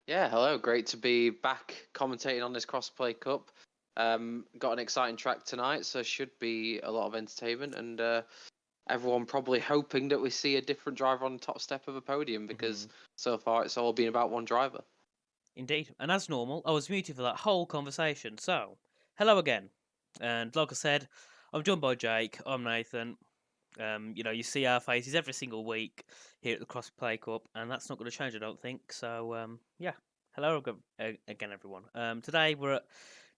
Yeah, hello. Great to be back commentating on this Crossplay Cup. Got an exciting track tonight, so should be a lot of entertainment, and everyone probably hoping that we see a different driver on the top step of a podium because so far it's all been about one driver. Indeed. And as normal, I was muted for that whole conversation. So, hello again. And like I said, I'm joined by Jake. I'm Nathan. You see our faces every single week here at the Crossplay Cup, and that's not going to change, I don't think. So, yeah. Hello again, everyone. Today we're at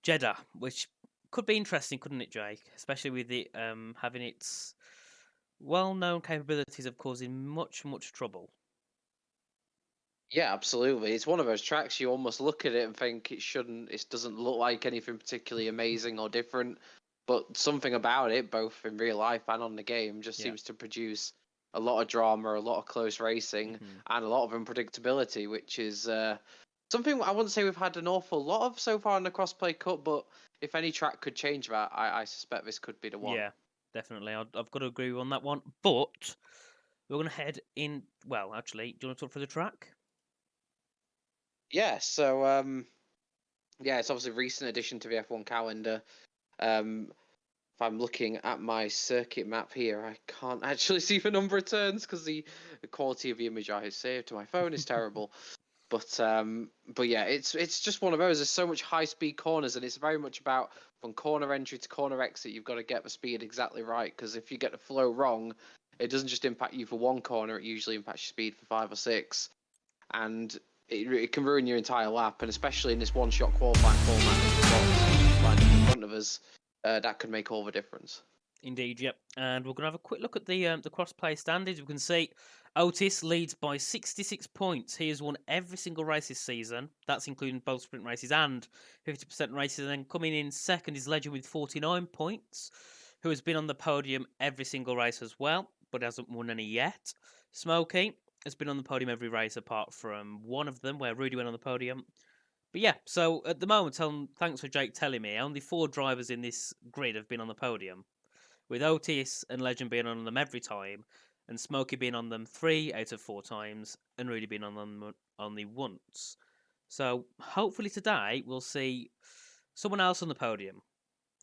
Jeddah, which could be interesting, couldn't it, Jake? Especially with it having its well-known capabilities of causing much trouble. Yeah, absolutely. It's one of those tracks you almost look at it and think it doesn't look like anything particularly amazing or different, but something about it, both in real life and on the game, just Yeah. seems to produce a lot of drama, a lot of close racing, and a lot of unpredictability, which is something I wouldn't say we've had an awful lot of so far in the Crossplay Cup, but if any track could change that, I suspect this could be the one. Yeah, definitely. I've got to agree on that one. But we're going to head in. Well, actually, do you want to talk for the track? Yeah, so yeah, it's obviously a recent addition to the F1 calendar. If I'm looking at my circuit map here, I can't actually see the number of turns because the quality of the image I have saved to my phone is terrible. But yeah, it's just one of those. There's so much high speed corners, and it's very much about from corner entry to corner exit. You've got to get the speed exactly right, because if you get the flow wrong, it doesn't just impact you for one corner. It usually impacts your speed for 5 or 6, and it can ruin your entire lap. And especially in this one-shot qualifying format that we've got lined up in front of us, that could make all the difference. Indeed, yep. And we're going to have a quick look at the cross-play standings. We can see Otis leads by 66 points. He has won every single race this season. That's including both sprint races and 50% races. And then coming in second is Legend with 49 points, who has been on the podium every single race as well, but hasn't won any yet. Smokey has been on the podium every race apart from one of them, where Rudy went on the podium. But yeah, so at the moment, thanks for Jake telling me, only 4 drivers in this grid have been on the podium, with Otis and Legend being on them every time, and Smokey being on them 3 out of 4 times, and Rudy being on them only once. So hopefully today we'll see someone else on the podium.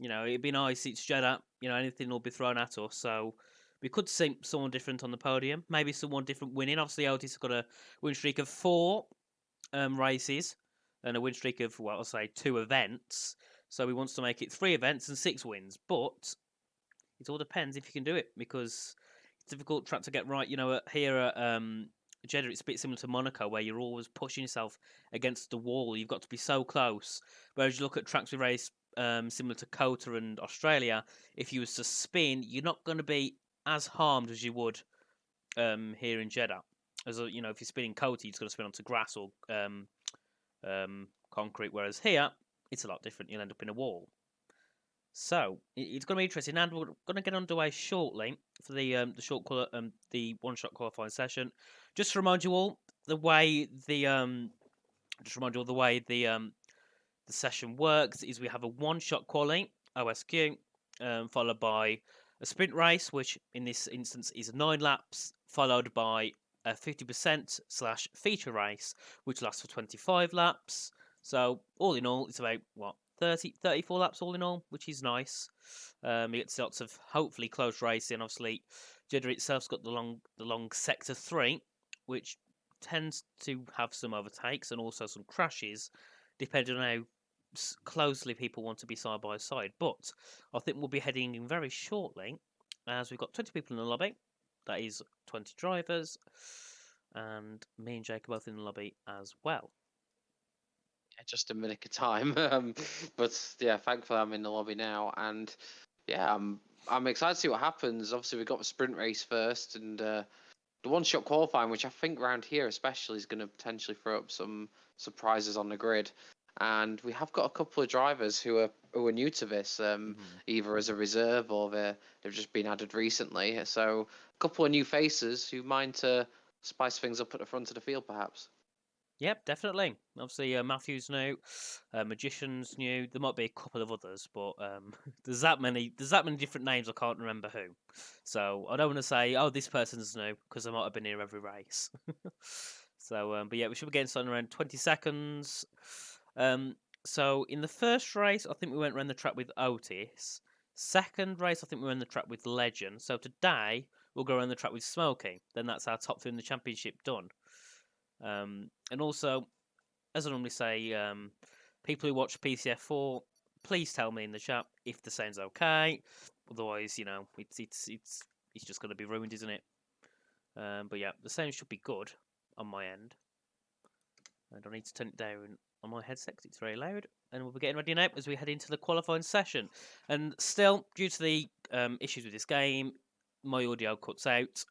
It'd be nice. It's Jeddah. Anything will be thrown at us. So we could see someone different on the podium. Maybe someone different winning. Obviously, Otis has got a win streak of 4 races and a win streak of, well, I'll say 2 events. So he wants to make it 3 events and 6 wins. But it all depends if you can do it, because it's a difficult track to get right. Here at Jeddah, it's a bit similar to Monaco, where you're always pushing yourself against the wall. You've got to be so close. Whereas you look at tracks we race similar to Kota and Australia, if you was to spin, you're not going to be as harmed as you would here in Jeddah. As if you're spinning Kota, you're just going to spin onto grass or concrete. Whereas here, it's a lot different. You'll end up in a wall. So it's going to be interesting, and we're going to get underway shortly for the the one-shot qualifying session. Just to remind you all the way the session works is we have a one-shot quali OSQ, followed by a sprint race, which in this instance is 9 laps, followed by a 50% / feature race, which lasts for 25 laps. So all in all, it's about 34 laps all in all, which is nice. You get lots of hopefully close racing. Obviously, Jeddah itself's got the long sector 3, which tends to have some overtakes and also some crashes, depending on how closely people want to be side by side. But I think we'll be heading in very shortly, as we've got 20 people in the lobby. That is 20 drivers, and me and Jake are both in the lobby as well. Yeah, just a minute of time. But yeah, thankfully I'm in the lobby now, and yeah, I'm excited to see what happens. Obviously, we've got the sprint race first, and the one-shot qualifying, which I think around here especially is going to potentially throw up some surprises on the grid. And we have got a couple of drivers who are new to this, either as a reserve or they've just been added recently. So a couple of new faces who mind to spice things up at the front of the field, perhaps. Yep, definitely. Obviously, Matthew's new, Magician's new. There might be a couple of others, but there's that many. There's that many different names. I can't remember who. So I don't want to say, oh, this person's new, because I might have been here every race. So, but yeah, we should be getting started in around 20 seconds. So in the first race, I think we went around the track with Otis. Second race, I think we went around the track with Legend. So today, we'll go around the track with Smokey. Then that's our top 3 in the championship done. And also, as I normally say, people who watch PCF4, please tell me in the chat if the sound's okay. Otherwise, it's just going to be ruined, isn't it? But yeah, the sound should be good on my end. I don't need to turn it down on my headset because it's very loud. And we'll be getting ready now as we head into the qualifying session. And still, due to the issues with this game, my audio cuts out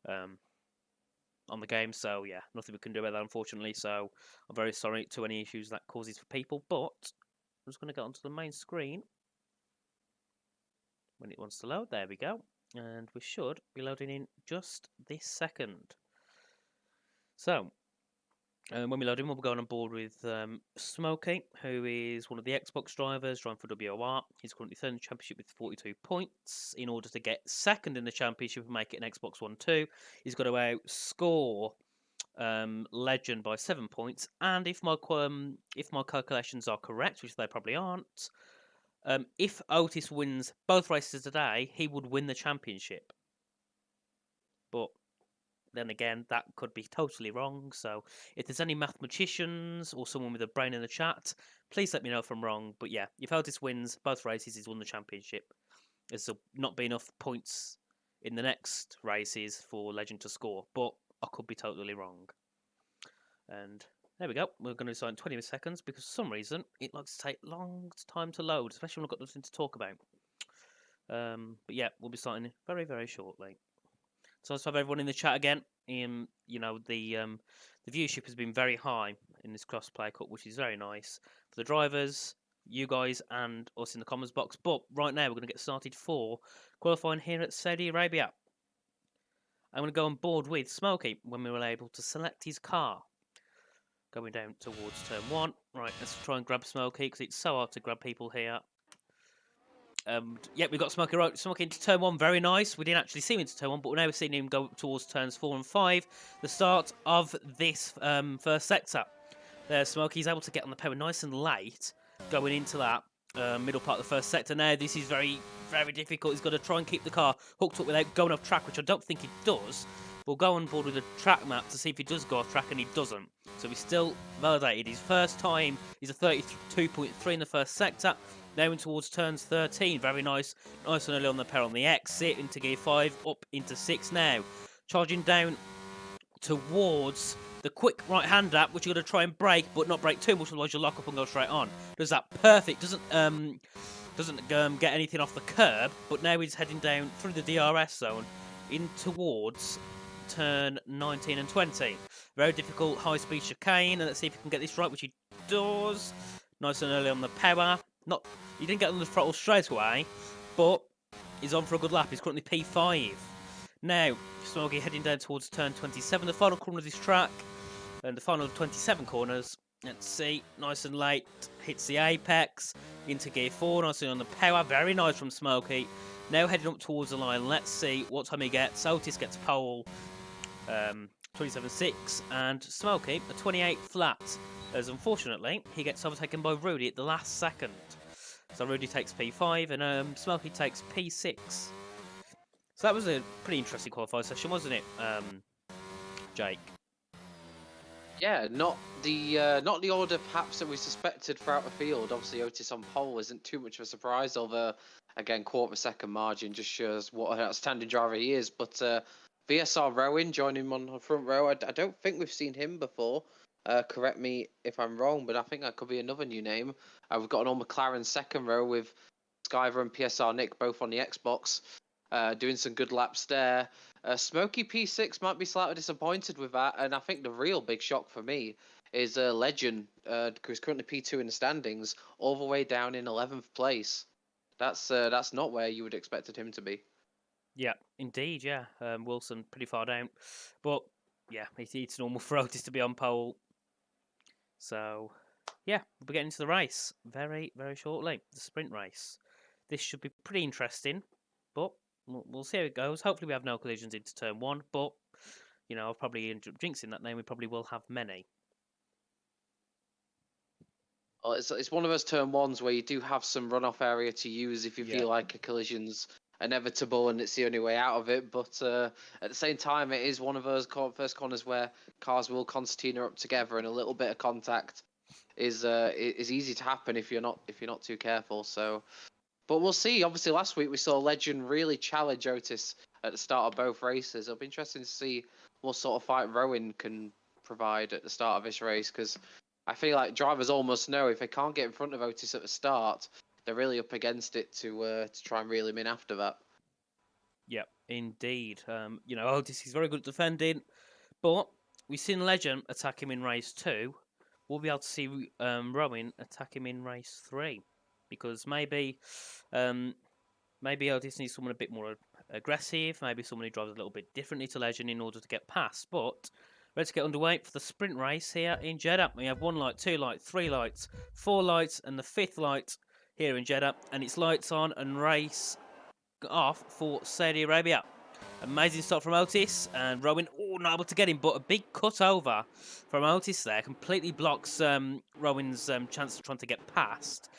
on the game. So yeah, nothing we can do about that, unfortunately. So I'm very sorry to any issues that causes for people. But I'm just going to go onto the main screen when it wants to load. There we go. And we should be loading in just this second. So, when we load in, we'll be going on board with Smokey, who is one of the Xbox drivers, driving for WOR. He's currently third in the championship with 42 points. In order to get second in the championship and make it an Xbox One 2, he's got to outscore Legend by 7 points. And if my calculations are correct, which they probably aren't, if Otis wins both races today, he would win the championship. But then again, that could be totally wrong. So if there's any mathematicians or someone with a brain in the chat, please let me know if I'm wrong. But yeah, if Otis wins both races, he's won the championship. There's not be enough points in the next races for Legend to score, but I could be totally wrong. And there we go. We're going to decide in 20 seconds because for some reason it likes to take long time to load, especially when I've got nothing to talk about. But yeah, we'll be starting very, very shortly. So let's have everyone in the chat again. The viewership has been very high in this Crossplay Cup, which is very nice for the drivers, you guys, and us in the comments box. But right now we're going to get started for qualifying here at Saudi Arabia. I'm going to go on board with Smokey when we were able to select his car. Going down towards turn 1. Right, let's try and grab Smokey because it's so hard to grab people here. We've got Smokey into turn 1, very nice. We didn't actually see him into turn 1, but now we're seeing him go towards turns 4 and 5. The start of this first sector. There, Smokey's able to get on the power nice and late, going into that middle part of the first sector. Now, this is very, very difficult. He's got to try and keep the car hooked up without going off track, which I don't think he does. We'll go on board with a track map to see if he does go off track, and he doesn't. So he's still validated. His first time, he's a 32.3 in the first sector. Now in towards turns 13, very nice and early on the power on the exit, into gear 5, up into 6 now. Charging down towards the quick right-hand up, which you're going to try and brake, but not brake too much, otherwise you'll lock up and go straight on. Does that perfect, doesn't get anything off the curb, but now he's heading down through the DRS zone in towards turn 19 and 20. Very difficult high-speed chicane, and let's see if he can get this right, which he does. Nice and early on the power. He didn't get on the throttle straight away, but he's on for a good lap. He's currently P5. Now, Smokey heading down towards turn 27, the final corner of this track, and the final 27 corners. Let's see, nice and late, hits the apex, into gear 4, nicely on the power, very nice from Smokey. Now heading up towards the line, let's see what time he gets. Otis gets pole, 27.6, and Smokey, a 28 flat, as unfortunately, he gets overtaken by Rudy at the last second. So Rudy takes P5, and Smokey takes P6. So that was a pretty interesting qualifying session, wasn't it, Jake? Yeah, not the order perhaps that we suspected throughout the field. Obviously, Otis on pole isn't too much of a surprise, although again, quarter of a second margin just shows what an outstanding driver he is. But VSR Rowan joining him on the front row. I don't think we've seen him before. Correct me if I'm wrong, but I think that could be another new name. We've got an all McLaren second row with Skyver and PSR Nick both on the Xbox, doing some good laps there. Smokey P6 might be slightly disappointed with that, and I think the real big shock for me is Legend, who's currently P2 in the standings, all the way down in 11th place. That's not where you would expected him to be. Yeah, indeed, yeah. Wilson pretty far down, but yeah, it's normal for Otis to be on pole. So, yeah, we'll be getting into the race very, very shortly. The sprint race. This should be pretty interesting, but we'll see how it goes. Hopefully we have no collisions into turn 1, but you know, I'll probably end up jinxing that name. We probably will have many. Well, it's one of those turn ones where you do have some runoff area to use if you Yeah. feel like a collision's inevitable and it's the only way out of it. But at the same time, it is one of those first corners where cars will concertina up together, and a little bit of contact is easy to happen if you're not too careful. So, but we'll see. Obviously, last week we saw Legend really challenge Otis at the start of both races. It'll be interesting to see what sort of fight Rowan can provide at the start of this race, because I feel like drivers almost know if they can't get in front of Otis at the start, they're really up against it to try and reel him in after that. Yep, indeed. You know, Otis is very good at defending, but we've seen Legend attack him in race 2. We'll be able to see Rowan attack him in race 3, because maybe Otis needs someone a bit more aggressive, maybe someone who drives a little bit differently to Legend in order to get past. But let's get underway for the sprint race here in Jeddah. We have 1 light, 2 light, 3 lights, 4 lights, and the 5th light here in Jeddah, and it's lights on and race off for Saudi Arabia. Amazing start from Otis, and Rowan, not able to get him, but a big cut over from Otis there completely blocks Rowan's chance of trying to get past.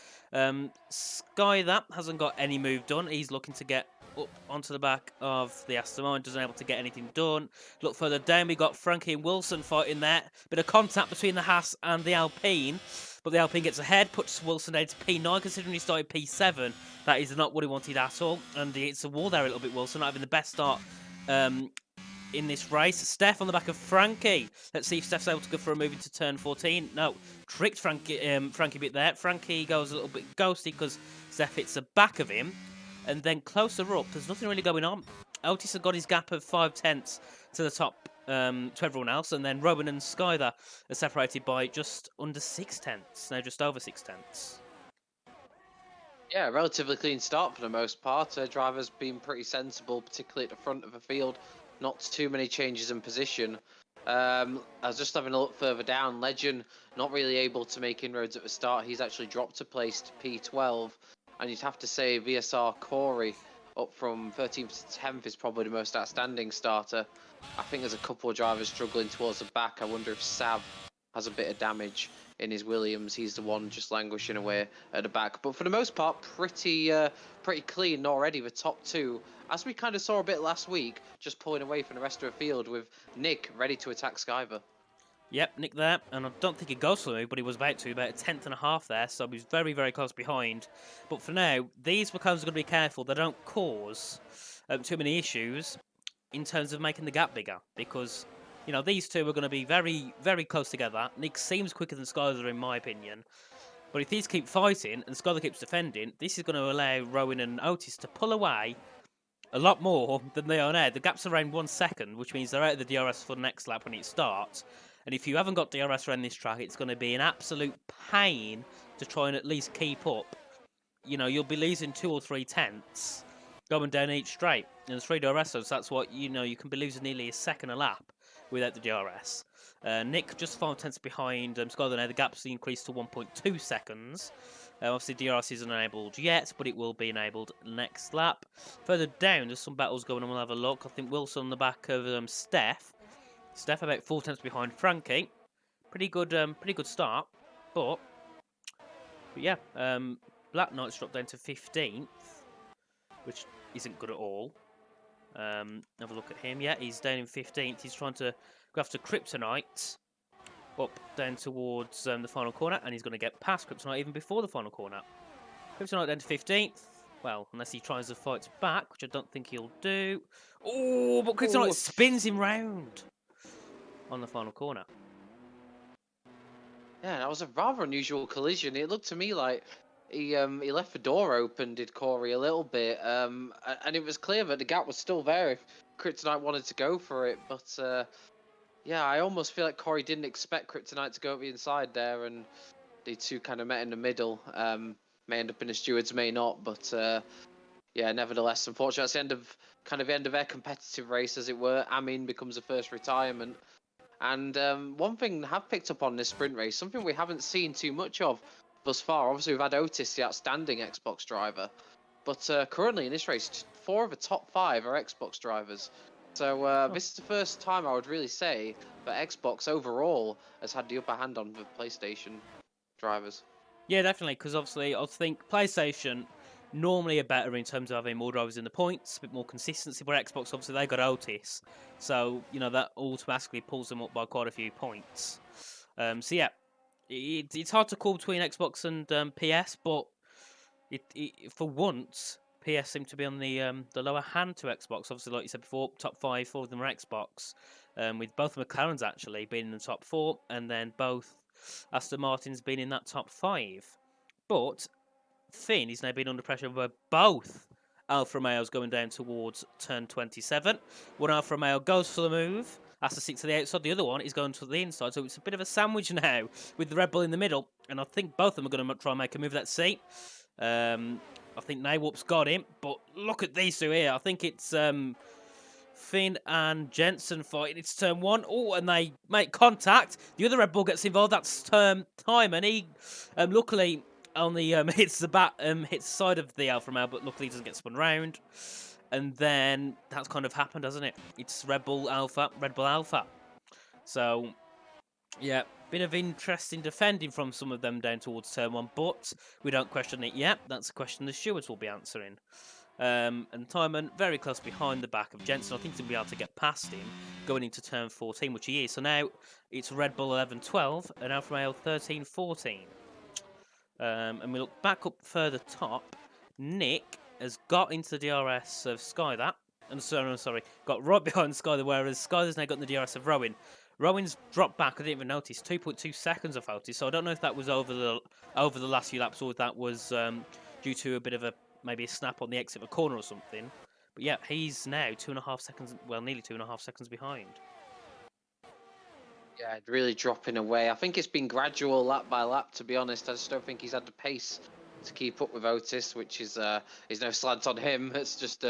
Sky that hasn't got any move done. He's looking to get up onto the back of the Aston Martin, doesn't able to get anything done. Look further down, we got Frankie and Wilson fighting there. Bit of contact between the Haas and the Alpine, but the Alpine gets ahead, puts Wilson down to P9, considering he started P7. That is not what he wanted at all, and it's a wall there a little bit. Wilson not having the best start in this race. Steph on the back of Frankie. Let's see if Steph's able to go for a move into turn 14. No, tricked Frankie a bit there. Frankie goes a little bit ghosty because Steph hits the back of him. And then closer up, there's nothing really going on. Otis has got his gap of 5/10 to the top to everyone else. And then Rowan and Skyler are separated by just under 6/10. No, just over 6/10. Yeah, relatively clean start for the most part. Drivers been pretty sensible, particularly at the front of the field. Not too many changes in position. I was just having a look further down. Legend not really able to make inroads at the start. He's actually dropped a place to P12. And you'd have to say VSR Corey up from 13th to 10th is probably the most outstanding starter. I think there's a couple of drivers struggling towards the back. I wonder if Sab has a bit of damage in his Williams. He's the one just languishing away at the back. But for the most part, pretty clean already, the top two. As we kind of saw a bit last week, just pulling away from the rest of the field with Nick ready to attack Skyver. Yep, Nick there, and I don't think he goes for me, but he was about a 10th and a half there, so he was very, very close behind. But for now, these McLarens are going to be careful. They don't cause too many issues in terms of making the gap bigger, because, you know, these two are going to be very, very close together. Nick seems quicker than Skyler, in my opinion. But if these keep fighting and Skyler keeps defending, this is going to allow Rowan and Otis to pull away a lot more than they are now. The gap's around 1 second, which means they're out of the DRS for the next lap when it starts. And if you haven't got DRS around this track, it's going to be an absolute pain to try and at least keep up. You know, you'll be losing 2 or 3 tenths going down each straight. And there's 3 DRS, so that's what, you know, you can be losing nearly a second a lap without the DRS. Nick just 5 tenths behind Skyler now. The gap's increased to 1.2 seconds. Obviously, DRS isn't enabled yet, but it will be enabled next lap. Further down, there's some battles going on. We'll have a look. I think Wilson on the back of Steph. Steph about 4 tenths behind Frankie. Pretty good start. But yeah, Black Knight's dropped down to 15th, which isn't good at all. Have a look at him. Yeah, he's down in 15th. He's trying to go after Kryptonite up down towards the final corner, and he's going to get past Kryptonite even before the final corner. Kryptonite down to 15th. Well, unless he tries to fight back, which I don't think he'll do. Oh, but Kryptonite spins him round on the final corner. Yeah, that was a rather unusual collision. It looked to me like he left the door open, did Corey, a little bit, and it was clear that the gap was still there if Kryptonite wanted to go for it. But yeah, I almost feel like Corey didn't expect Kryptonite to go up the inside there, and the two kind of met in the middle. May end up in the stewards, may not, but yeah, nevertheless, unfortunately, that's the end of their competitive race, as it were. Amin becomes the first retirement. And one thing I have picked up on this sprint race, something we haven't seen too much of thus far. Obviously, we've had Otis, the outstanding Xbox driver. But currently in this race, 4 of the top 5 are Xbox drivers. So this is the first time I would really say that Xbox overall has had the upper hand on the PlayStation drivers. Yeah, definitely, because obviously I think PlayStation normally are better in terms of having more drivers in the points, a bit more consistency. But Xbox, obviously, they got Otis, so that automatically pulls them up by quite a few points. So yeah, it's hard to call between Xbox and PS, but for once, PS seem to be on the lower hand to Xbox. Obviously, like you said before, top 5, 4 of them are Xbox, with both McLarens actually being in the top 4, and then both Aston Martins being in that top 5. But Finn is now being under pressure by both Alfa Romeos going down towards turn 27. One Alfa Romeo goes for the move, has to stick to the outside. The other one is going to the inside. So it's a bit of a sandwich now with the Red Bull in the middle. And I think both of them are going to try and make a move. Let's see. I think Naywup's got him. But look at these two here. I think it's Finn and Jensen fighting. It's turn 1. Oh, and they make contact. The other Red Bull gets involved. That's turn time. And he, luckily, only hits the side of the Alfa Romeo, but luckily he doesn't get spun round. And then that's kind of happened, hasn't it? It's Red Bull Alpha. So, yeah, bit of interesting defending from some of them down towards turn 1, but we don't question it yet. That's a question the stewards will be answering. And Timon very close behind the back of Jensen. I think he'll be able to get past him going into turn 14, which he is. So now it's Red Bull 11-12 and Alfa Romeo 13-14. And we look back up further top. Nick has got into the DRS of Sky got right behind Sky, whereas Sky has now got in the DRS of Rowan. Rowan's dropped back. I didn't even notice 2.2 seconds of notice. So I don't know if that was over the last few laps or if that was due to a bit of maybe a snap on the exit of a corner or something. But yeah, he's now 2.5 seconds, well, nearly 2.5 seconds behind. Yeah, really dropping away. I think it's been gradual lap by lap, to be honest. I just don't think he's had the pace to keep up with Otis, which is no slant on him. It's just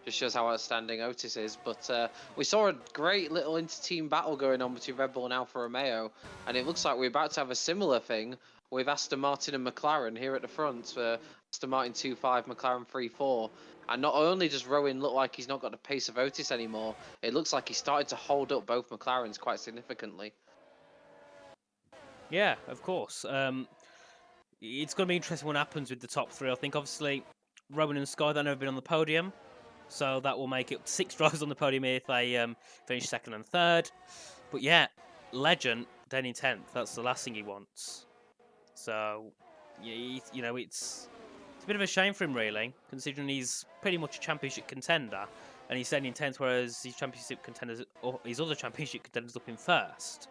shows how outstanding Otis is. But we saw a great little inter-team battle going on between Red Bull and Alfa Romeo, and it looks like we're about to have a similar thing with Aston Martin and McLaren here at the front. Aston Martin 2.5, McLaren 3.4. And not only does Rowan look like he's not got the pace of Otis anymore, it looks like he started to hold up both McLarens quite significantly. Yeah, of course. It's going to be interesting what happens with the top 3. I think, obviously, Rowan and Sky, they've never been on the podium. So that will make it 6 drivers on the podium if they finish 2nd and 3rd. But yeah, Legend, down in 10th. That's the last thing he wants. So, yeah, it's a bit of a shame for him, really, considering he's pretty much a championship contender. And he's down in 10th, whereas his championship contenders, or his other championship contenders, up in 1st.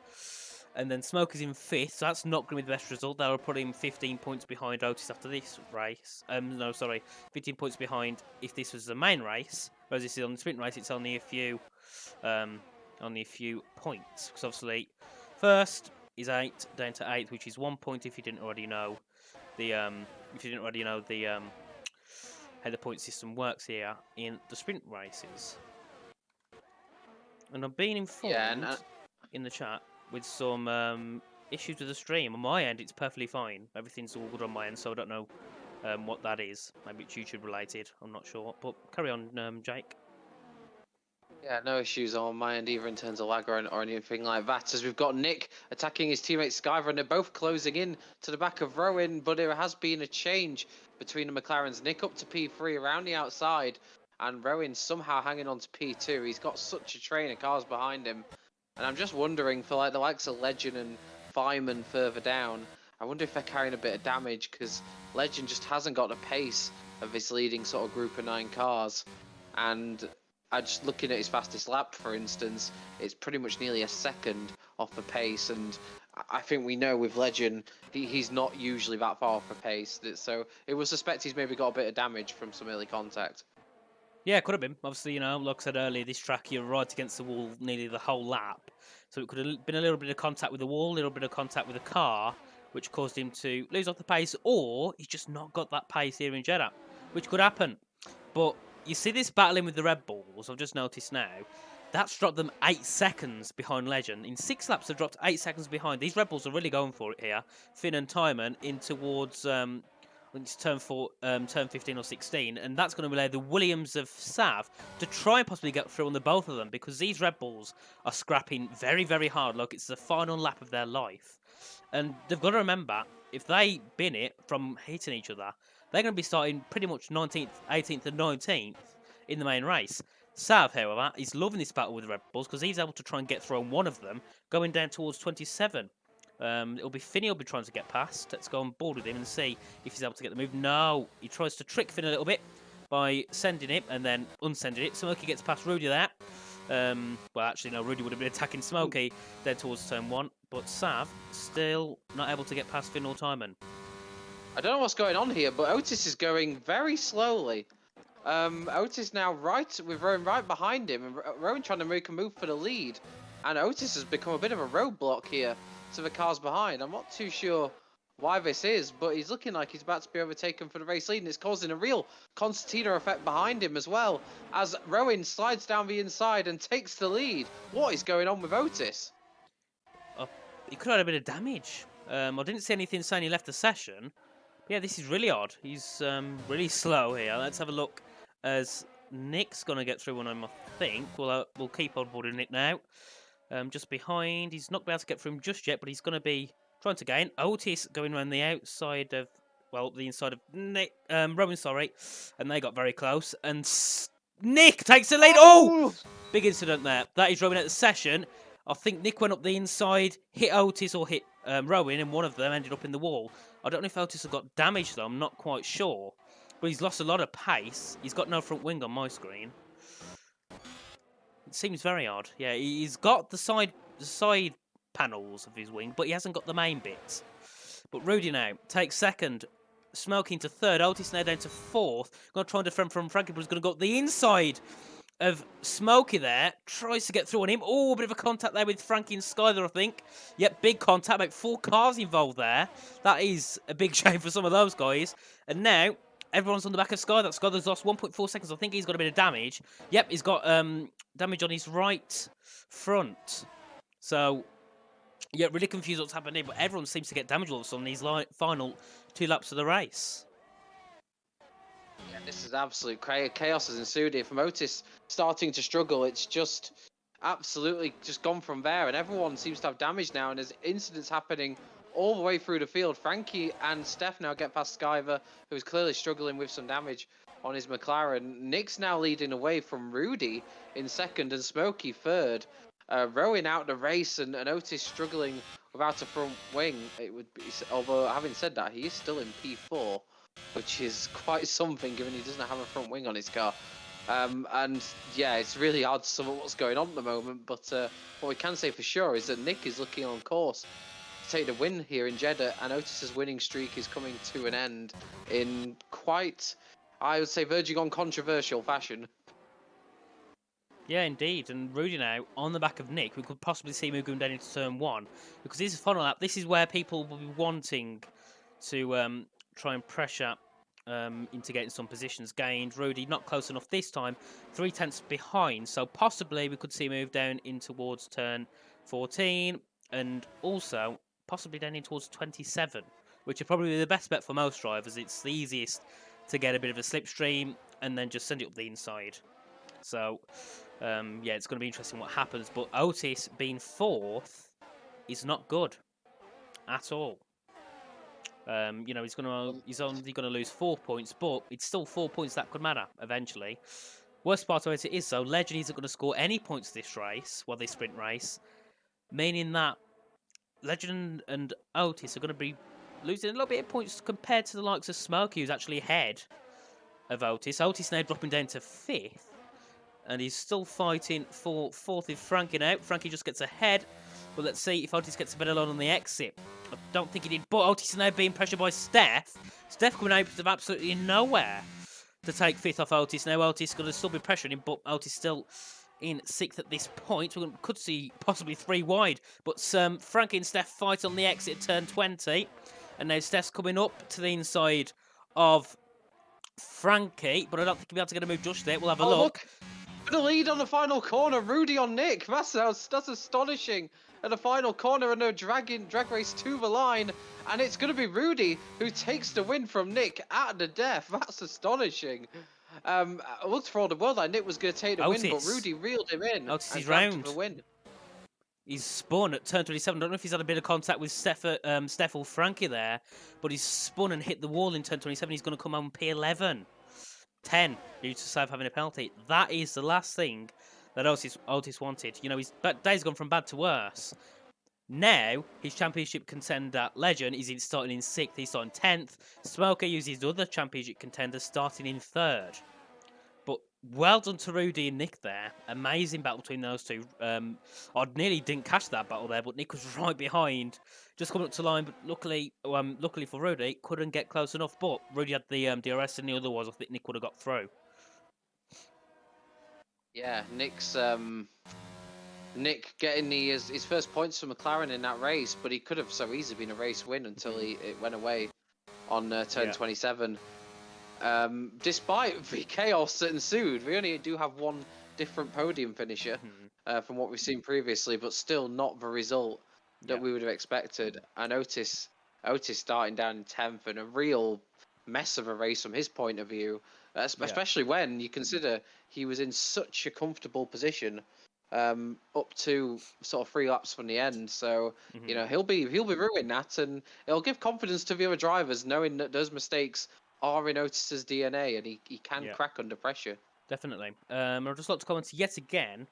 And then Smoke is in 5th, so that's not going to be the best result. They'll put him 15 points behind Otis after this race. 15 points behind if this was the main race. Whereas this is on the sprint race, it's only a few points. Because obviously, 1st is 8, down to 8th, which is 1 point if you didn't already know how the point system works here in the sprint races. And I'm being informed in the chat with some issues with the stream. On my end, it's perfectly fine. Everything's all good on my end, so I don't know what that is. Maybe it's YouTube related. I'm not sure. But carry on, Jake. Yeah, no issues on my end either in terms of lag or anything like that. As we've got Nick attacking his teammate Skyver, and they're both closing in to the back of Rowan, but there has been a change between the McLarens. Nick up to P3 around the outside, and Rowan somehow hanging on to P2. He's got such a train of cars behind him. And I'm just wondering, for like the likes of Legend and Feynman further down, I wonder if they're carrying a bit of damage, because Legend just hasn't got the pace of this leading sort of group of 9 cars. And I just looking at his fastest lap, for instance, it's pretty much nearly a second off the pace. And I think we know with Legend, he's not usually that far off the pace. So it would suspect he's maybe got a bit of damage from some early contact. Yeah, it could have been. Obviously, like I said earlier, this track, you're right against the wall nearly the whole lap. So it could have been a little bit of contact with the wall, a little bit of contact with the car, which caused him to lose off the pace, or he's just not got that pace here in Jeddah, which could happen. But you see this battling with the Red Bulls, I've just noticed now, that's dropped them 8 seconds behind Legend. In 6 laps, they've dropped 8 seconds behind. These Red Bulls are really going for it here. Finn and Timon in towards when it's turn 15 or 16, and that's going to allow the Williams of Sav to try and possibly get through on the both of them, because these Red Bulls are scrapping very, very hard. Look, it's the final lap of their life. And they've got to remember, if they bin it from hitting each other, they're going to be starting pretty much 19th, 18th and 19th in the main race. Sav, however, is loving this battle with the Red Bulls because he's able to try and get through on one of them, going down towards 27. It'll be Finney will be trying to get past. Let's go on board with him and see if he's able to get the move. No, he tries to trick Finn a little bit by sending it and then unsending it. Smokey gets past Rudy there. Well, actually, no, Rudy would have been attacking Smokey then towards turn 1. But Sav still not able to get past Finn or Timon. I don't know what's going on here, but Otis is going very slowly. Otis now with Rowan right behind him, and Rowan trying to make a move for the lead. And Otis has become a bit of a roadblock here to the cars behind. I'm not too sure why this is, but he's looking like he's about to be overtaken for the race lead, and it's causing a real concertina effect behind him as well, as Rowan slides down the inside and takes the lead. What is going on with Otis? He could have had a bit of damage. I didn't see anything saying he left the session. But yeah, this is really odd. He's really slow here. Let's have a look as Nick's going to get through on him, I think. We'll keep on boarding Nick now. Just behind. He's not going to be able to get through him just yet, but he's going to be trying to gain. Otis going around the outside of, well, the inside of Nick, Rowan, sorry. And they got very close. And Nick takes the lead. Oh! Big incident there. That is Rowan at the session. I think Nick went up the inside, hit Otis or hit Rowan, and one of them ended up in the wall. I don't know if Otis has got damage, though. I'm not quite sure. But he's lost a lot of pace. He's got no front wing on my screen. It seems very odd. Yeah, he's got the side panels of his wing, but he hasn't got the main bits. But Rudy now takes second. Smoking to third. Otis now down to fourth. Going to try and defend from Frankie, but he's going to go up the inside of Smokey there. Tries to get through on him. Oh, a bit of a contact there with Frankie and Skyler, I think. Yep, big contact. About 4 cars involved there. That is a big shame for some of those guys. And now everyone's on the back of Skyler. Skyler's lost 1.4 seconds. I think he's got a bit of damage. Yep, he's got damage on his right front. So, yeah, really confused what's happening. But everyone seems to get damage all of a sudden these final 2 laps of the race. Yeah, this is absolute chaos has ensued here from Otis starting to struggle. It's just absolutely just gone from there, and everyone seems to have damage now, and there's incidents happening all the way through the field. Frankie and Steph now get past Skyver, who's clearly struggling with some damage on his McLaren. Nick's now leading away from Rudy in second and Smokey third. Rowan out the race, and Otis struggling without a front wing. It would be, although having said that, he is still in P4, which is quite something given he doesn't have a front wing on his car. And yeah, it's really hard to sum up what's going on at the moment, but what we can say for sure is that Nick is looking on course to take the win here in Jeddah, and Otis's winning streak is coming to an end in quite, I would say, verging on controversial fashion. Yeah, indeed. And Rudy now on the back of Nick. We could possibly see him going down into turn 1, because this is final lap. This is where people will be wanting to try and pressure into getting some positions gained. Rudy not close enough this time, 3 tenths behind, so possibly we could see him move down in towards turn 14, and also possibly down in towards 27, which would probably be the best bet for most drivers. It's the easiest to get a bit of a slipstream and then just send it up the inside. So yeah, it's going to be interesting what happens, but Otis being 4th is not good at all. You know, he's only going to lose 4 points, but it's still 4 points that could matter eventually. Worst part of it is, though, Legend isn't going to score any points this race, this sprint race, meaning that Legend and Otis are going to be losing a little bit of points compared to the likes of Smokey, who's actually ahead of Otis. Otis now dropping down to 5th, and he's still fighting for 4th with Frankie now. Frankie just gets ahead, but let's see if Otis gets a better line on the exit. I don't think he did, but Otis is now being pressured by Steph. Steph coming out of absolutely nowhere to take 5th off Otis. Now Otis is going to still be pressuring him, but Otis still in 6th at this point. We could see possibly 3 wide, but Frankie and Steph fight on the exit at turn 20, and now Steph's coming up to the inside of Frankie, but I don't think he'll be able to get a move just there. We'll have a look. The lead on the final corner, Rudy on Nick. That's astonishing. At the final corner, and a drag race to the line, and it's going to be Rudy who takes the win from Nick at the death. That's astonishing. I looked for all the world like Nick was going to take the win, but Rudy reeled him in Otis and is grabbed round. the win. He's spun at turn 27. I don't know if he's had a bit of contact with Steph or Frankie there, but he's spun and hit the wall in turn 27. He's going to come on P11. 10 due to Sav having a penalty. That is the last thing that Otis wanted. You know, his days gone from bad to worse. Now, his championship contender Legend is starting in 6th. He's starting 10th. Smoker uses the other championship contender starting in 3rd. But well done to Rudy and Nick there. Amazing battle between those two. I nearly didn't catch that battle there, but Nick was right behind, just coming up to line. But luckily for Rudy, couldn't get close enough. But Rudy had the DRS, and the other was I think Nick would have got through. Yeah, Nick getting his first points for McLaren in that race, but he could have so easily been a race win until it went away on turn 27. Despite the chaos that ensued, we only do have one different podium finisher from what we've seen previously, but still not the result that we would have expected. And Otis starting down in 10th, and a real mess of a race from his point of view, especially when you consider he was in such a comfortable position up to sort of 3 laps from the end. So you know he'll be ruining that, and it'll give confidence to the other drivers knowing that those mistakes are in Otis's DNA, and he can crack under pressure. Definitely. I'd just like to comment yet again.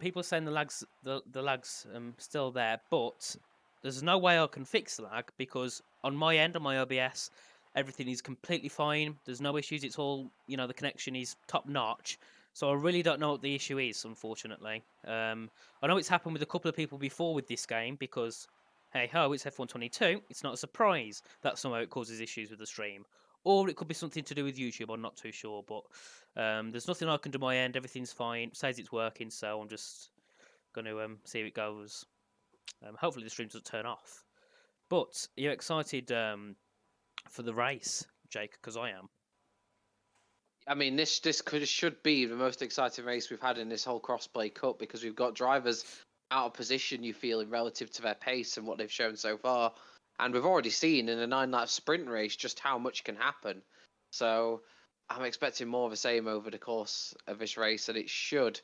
People are saying the lag's still there, but there's no way I can fix the lag because on my end, on my OBS, everything is completely fine. There's no issues. It's all, you know, the connection is top notch. So I really don't know what the issue is, unfortunately. I know it's happened with a couple of people before with this game because, hey ho, it's F122. It's not a surprise that somehow it causes issues with the stream. Or it could be something to do with YouTube, I'm not too sure. But there's nothing I can do on my end. Everything's fine. It says it's working, so I'm just going to see how it goes. Hopefully the stream doesn't turn off. But are you excited for the race, Jake? Because I am. I mean, this should be the most exciting race we've had in this whole Crossplay Cup because we've got drivers out of position, you feel, relative to their pace and what they've shown so far. And we've already seen in a 9-lap sprint race just how much can happen. So I'm expecting more of the same over the course of this race, and it should.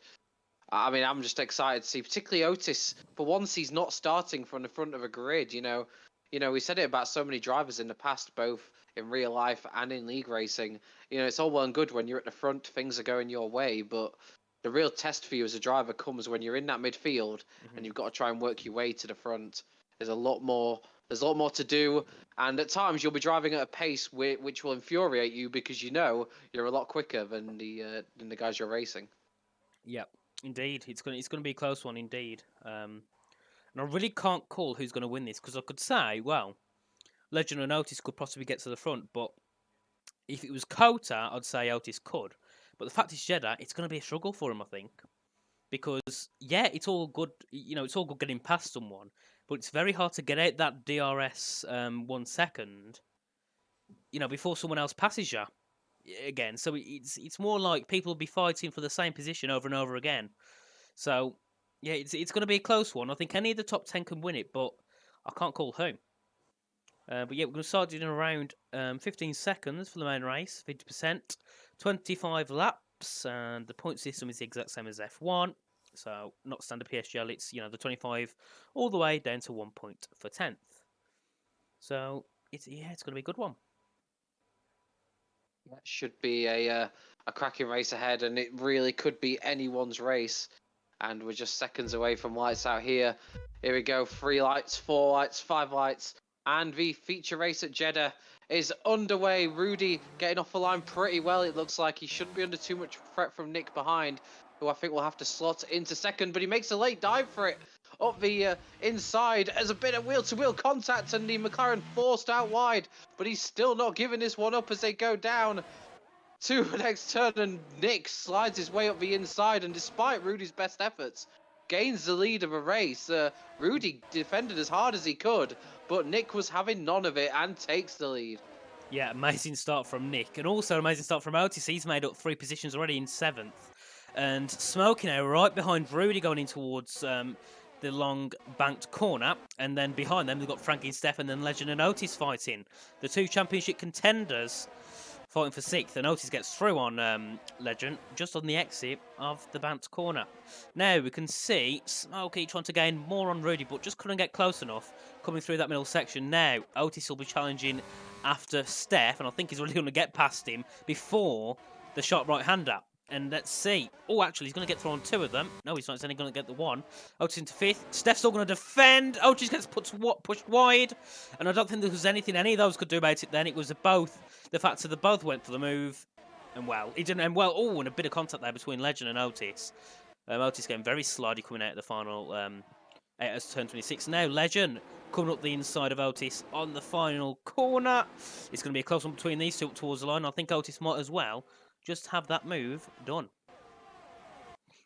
I mean, I'm just excited to see, particularly Otis. For once, he's not starting from the front of a grid. You know, we said it about so many drivers in the past, both in real life and in league racing. You know, it's all well and good when you're at the front, things are going your way, but the real test for you as a driver comes when you're in that midfield and you've got to try and work your way to the front. There's a lot more to do, and at times you'll be driving at a pace which will infuriate you because you know you're a lot quicker than the guys you're racing. Yep, indeed, it's gonna be a close one indeed. And I really can't call who's going to win this because I could say, well, Legend and Otis could possibly get to the front, but if it was Kota, I'd say Otis could. But the fact is, Jeddah, it's going to be a struggle for him, I think, because yeah, it's all good, you know, it's all good getting past someone, but it's very hard to get out that DRS 1 second, you know, before someone else passes you again. So it's more like people will be fighting for the same position over and over again. So yeah, it's going to be a close one. I think any of the top 10 can win it, but I can't call who. But yeah, we're going to start in around 15 seconds for the main race, 50%, 25 laps, and the point system is the exact same as F1. So not standard PSGL, it's, you know, the 25 all the way down to 1 point for 10th. So it's going to be a good one. That should be a cracking race ahead, and it really could be anyone's race. And we're just seconds away from lights out here. Here we go, 3 lights, 4 lights, 5 lights. And the feature race at Jeddah is underway. Rudy getting off the line pretty well. It looks like he shouldn't be under too much threat from Nick behind, who I think will have to slot into second. But he makes a late dive for it up the inside as a bit of wheel-to-wheel contact, and the McLaren forced out wide. But he's still not giving this one up as they go down to the next turn. And Nick slides his way up the inside, and despite Rudy's best efforts, gains the lead of a race. Rudy defended as hard as he could, but Nick was having none of it and takes the lead. Yeah, amazing start from Nick, and also amazing start from Otis. He's made up 3 positions already in 7th. And Smokey now right behind Rudy going in towards the long banked corner. And then behind them, they've got Frankie and Steph, and then Legend and Otis fighting. The two championship contenders fighting for 6th. And Otis gets through on Legend just on the exit of the banked corner. Now we can see Smokey trying to gain more on Rudy, but just couldn't get close enough coming through that middle section. Now Otis will be challenging after Steph, and I think he's really going to get past him before the shot right-hander. And let's see. Oh, actually, he's going to get through on 2 of them. No, he's not. He's only going to get the 1. Otis into 5th. Steph's still going to defend. Otis gets pushed wide. And I don't think there was anything any of those could do about it then. It was both. The fact that they both went for the move. And well, it didn't end well. Oh, and a bit of contact there between Legend and Otis. Otis getting very slidey coming out of the final as turn 26. Now, Legend coming up the inside of Otis on the final corner. It's going to be a close one between these two up towards the line. I think Otis might as well just have that move done.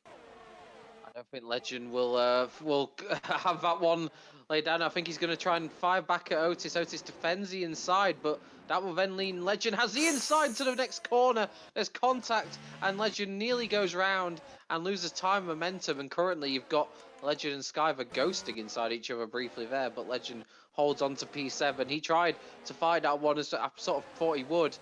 I don't think Legend will have that one laid down. I think he's going to try and fire back at Otis. Otis defends the inside, but that will then lean Legend has the inside to the next corner. There's contact, and Legend nearly goes round and loses time momentum. And currently, you've got Legend and Skyver ghosting inside each other briefly there, but Legend holds on to P7. He tried to find that one as I sort of thought he would,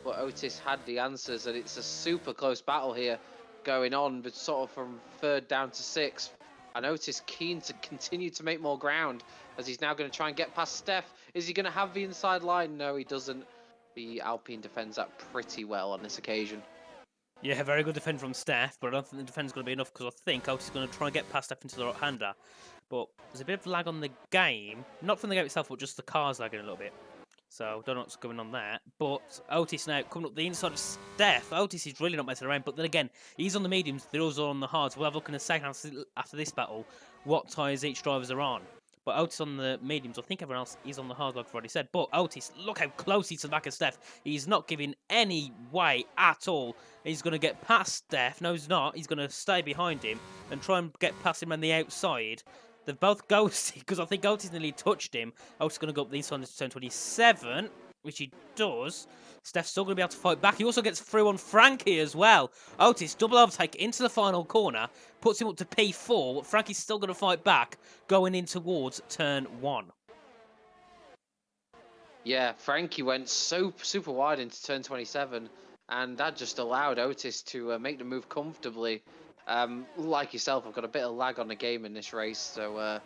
but Otis had the answers, and it's a super close battle here going on, but sort of from 3rd down to 6th. And Otis keen to continue to make more ground, as he's now going to try and get past Steph. Is he going to have the inside line? No, he doesn't. The Alpine defends that pretty well on this occasion. Yeah, very good defend from Steph, but I don't think the defense is going to be enough, because I think Otis is going to try and get past Steph into the right-hander. But there's a bit of lag on the game. Not from the game itself, but just the cars lagging a little bit. So, don't know what's going on there. But Otis now coming up the inside of Steph. Otis is really not messing around. But then again, he's on the mediums. The others are on the hards. We'll have a look in a second after this battle what tyres each drivers are on. But Otis on the mediums. I think everyone else is on the hard, like I've already said. But Otis, look how close he's to the back of Steph. He's not giving any way at all. He's going to get past Steph. No, he's not. He's going to stay behind him and try and get past him on the outside. They've both ghosted, because I think Otis nearly touched him. Otis is going to go up the inside to turn 27, which he does. Steph's still going to be able to fight back. He also gets through on Frankie as well. Otis, double overtake into the final corner, puts him up to P4, but Frankie's still going to fight back, going in towards turn 1. Yeah, Frankie went super wide into turn 27, and that just allowed Otis to make the move comfortably. Like yourself, I've got a bit of lag on the game in this race, so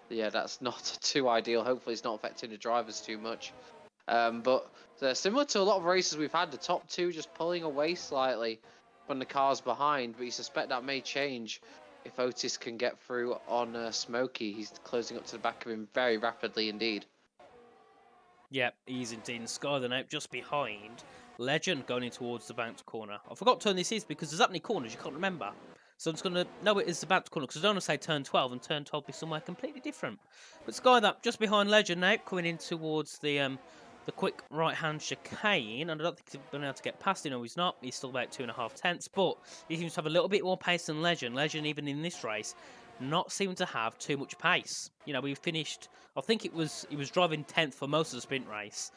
yeah, that's not too ideal. Hopefully it's not affecting the drivers too much. But similar to a lot of races we've had, the top 2 just pulling away slightly from the cars behind, but you suspect that may change if Otis can get through on Smokey. He's closing up to the back of him very rapidly indeed. Yep, he's indeed. Skyler now just behind Legend going in towards the banked corner. I forgot what turn this is, because there's that many corners you can't remember. So I'm just going to know it is the banked corner, because I don't want to say turn 12 and turn 12 be somewhere completely different. But Skyler just behind Legend now, coming in towards the quick right-hand chicane, and I don't think he's been able to get past him. No, he's not. He's still about 2.5 tenths, but he seems to have a little bit more pace than Legend. Legend, even in this race, not seeming to have too much pace. You know, we finished, I think he was driving 10th for most of the sprint race,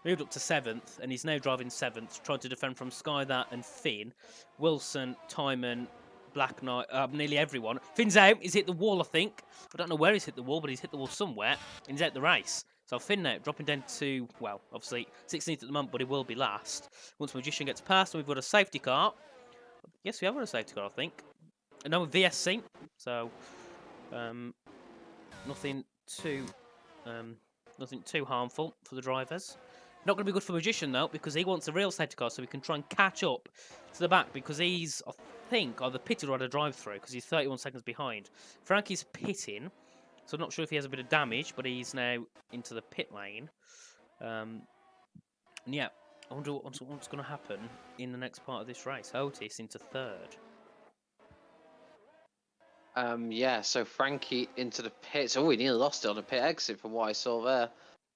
moved up to 7th, and he's now driving 7th, trying to defend from Skyler and Finn, Wilson, Timon, Black Knight, nearly everyone. Finn's out. He's hit the wall, I think. I don't know where he's hit the wall, but he's hit the wall somewhere, and he's out the race. So Finn now dropping down to, well, obviously 16th at the moment, but he will be last. Once Magician gets past, and we've got a safety car. Yes, we have got a safety car, I think. And now with VSC, so nothing too harmful for the drivers. Not going to be good for Magician, though, because he wants a real safety car so he can try and catch up to the back, because he's, I think, either pitted or had a drive-through, because he's 31 seconds behind. Frankie's pitting, so I'm not sure if he has a bit of damage, but he's now into the pit lane. And yeah, I wonder what's going to happen in the next part of this race. Otis into 3rd. Yeah, so Frankie into the pits. Oh, he nearly lost it on the pit exit from what I saw there.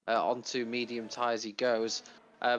Onto medium tyres he goes.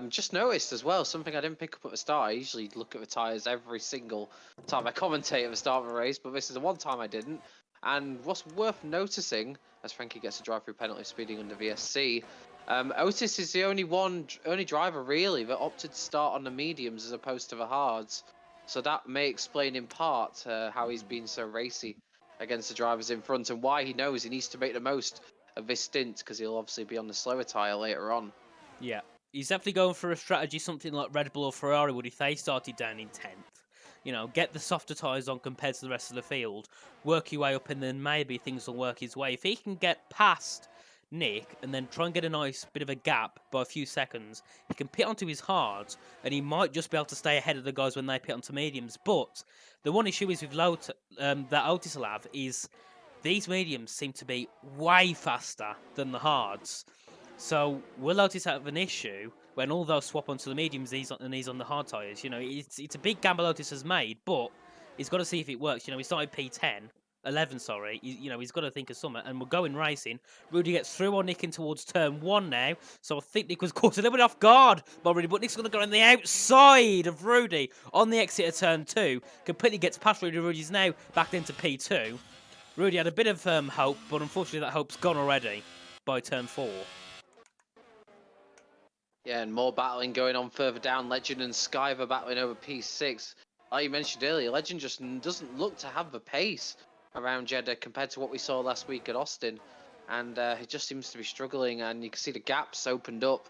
Just noticed as well, something I didn't pick up at the start. I usually look at the tyres every single time I commentate at the start of a race, but this is the one time I didn't. And what's worth noticing, as Frankie gets a drive-through penalty speeding under VSC, Otis is the only driver really that opted to start on the mediums as opposed to the hards. So that may explain in part how he's been so racy against the drivers in front, and why he knows he needs to make the most of this stint, because he'll obviously be on the slower tyre later on. Yeah, he's definitely going for a strategy, something like Red Bull or Ferrari would if they started down in 10th. You know, get the softer tyres on compared to the rest of the field, work your way up, and then maybe things will work his way. If he can get past Nick and then try and get a nice bit of a gap by a few seconds, he can pit onto his hards, and he might just be able to stay ahead of the guys when they pit onto mediums. But the one issue is with that Otis will have is these mediums seem to be way faster than the hards. So will Otis have an issue when all those swap onto the mediums and he's on the hard tyres? You know, it's a big gamble Otis has made, but he's got to see if it works. You know, he started P10, 11, sorry. You know, he's got to think of something, and we're going racing. Rudy gets through on Nick in towards turn 1 now, so I think Nick was caught a little bit off guard by Rudy, but Nick's going to go on the outside of Rudy on the exit of turn 2. Completely gets past Rudy. Rudy's now back into P2. Rudy had a bit of hope, but unfortunately that hope's gone already by turn 4. Yeah, and more battling going on further down. Legend and Skyver battling over P6. Like you mentioned earlier, Legend just doesn't look to have the pace around Jeddah compared to what we saw last week at Austin. And he just seems to be struggling, and you can see the gaps opened up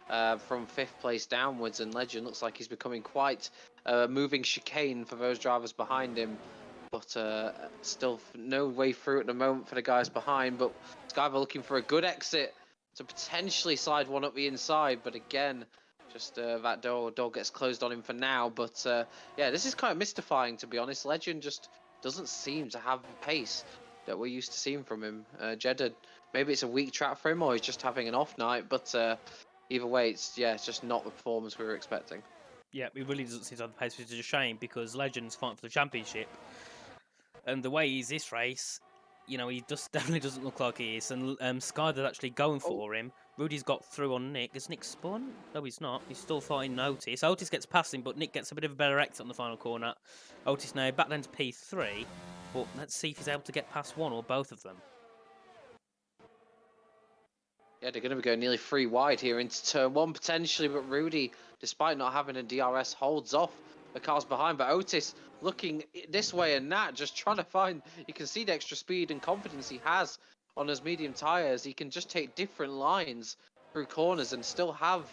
from 5th place downwards, and Legend looks like he's becoming quite a moving chicane for those drivers behind him. But still no way through at the moment for the guys behind. But Skyver looking for a good exit to potentially slide one up the inside, but again, just that door gets closed on him for now. But yeah, this is kind of mystifying, to be honest. Legend just doesn't seem to have the pace that we're used to seeing from him. Jeddah, maybe it's a weak track for him, or he's just having an off night, but either way, it's just not the performance we were expecting. Yeah, he really doesn't seem to have the pace, which is a shame, because Legend's fighting for the championship. And the way he's this race, you know, he just definitely doesn't look like he is. And Skyder's actually going for him. Rudy's got through on Nick. Has Nick spun? No, he's not. He's still fighting Otis. Otis gets past him, but Nick gets a bit of a better exit on the final corner. Otis now back down to P3. But let's see if he's able to get past one or both of them. Yeah, they're going to be going nearly 3 wide here into turn 1 potentially, but Rudy, despite not having a DRS, holds off the cars behind. But Otis looking this way and that, just trying to find, you can see the extra speed and confidence he has on his medium tyres. He can just take different lines through corners and still have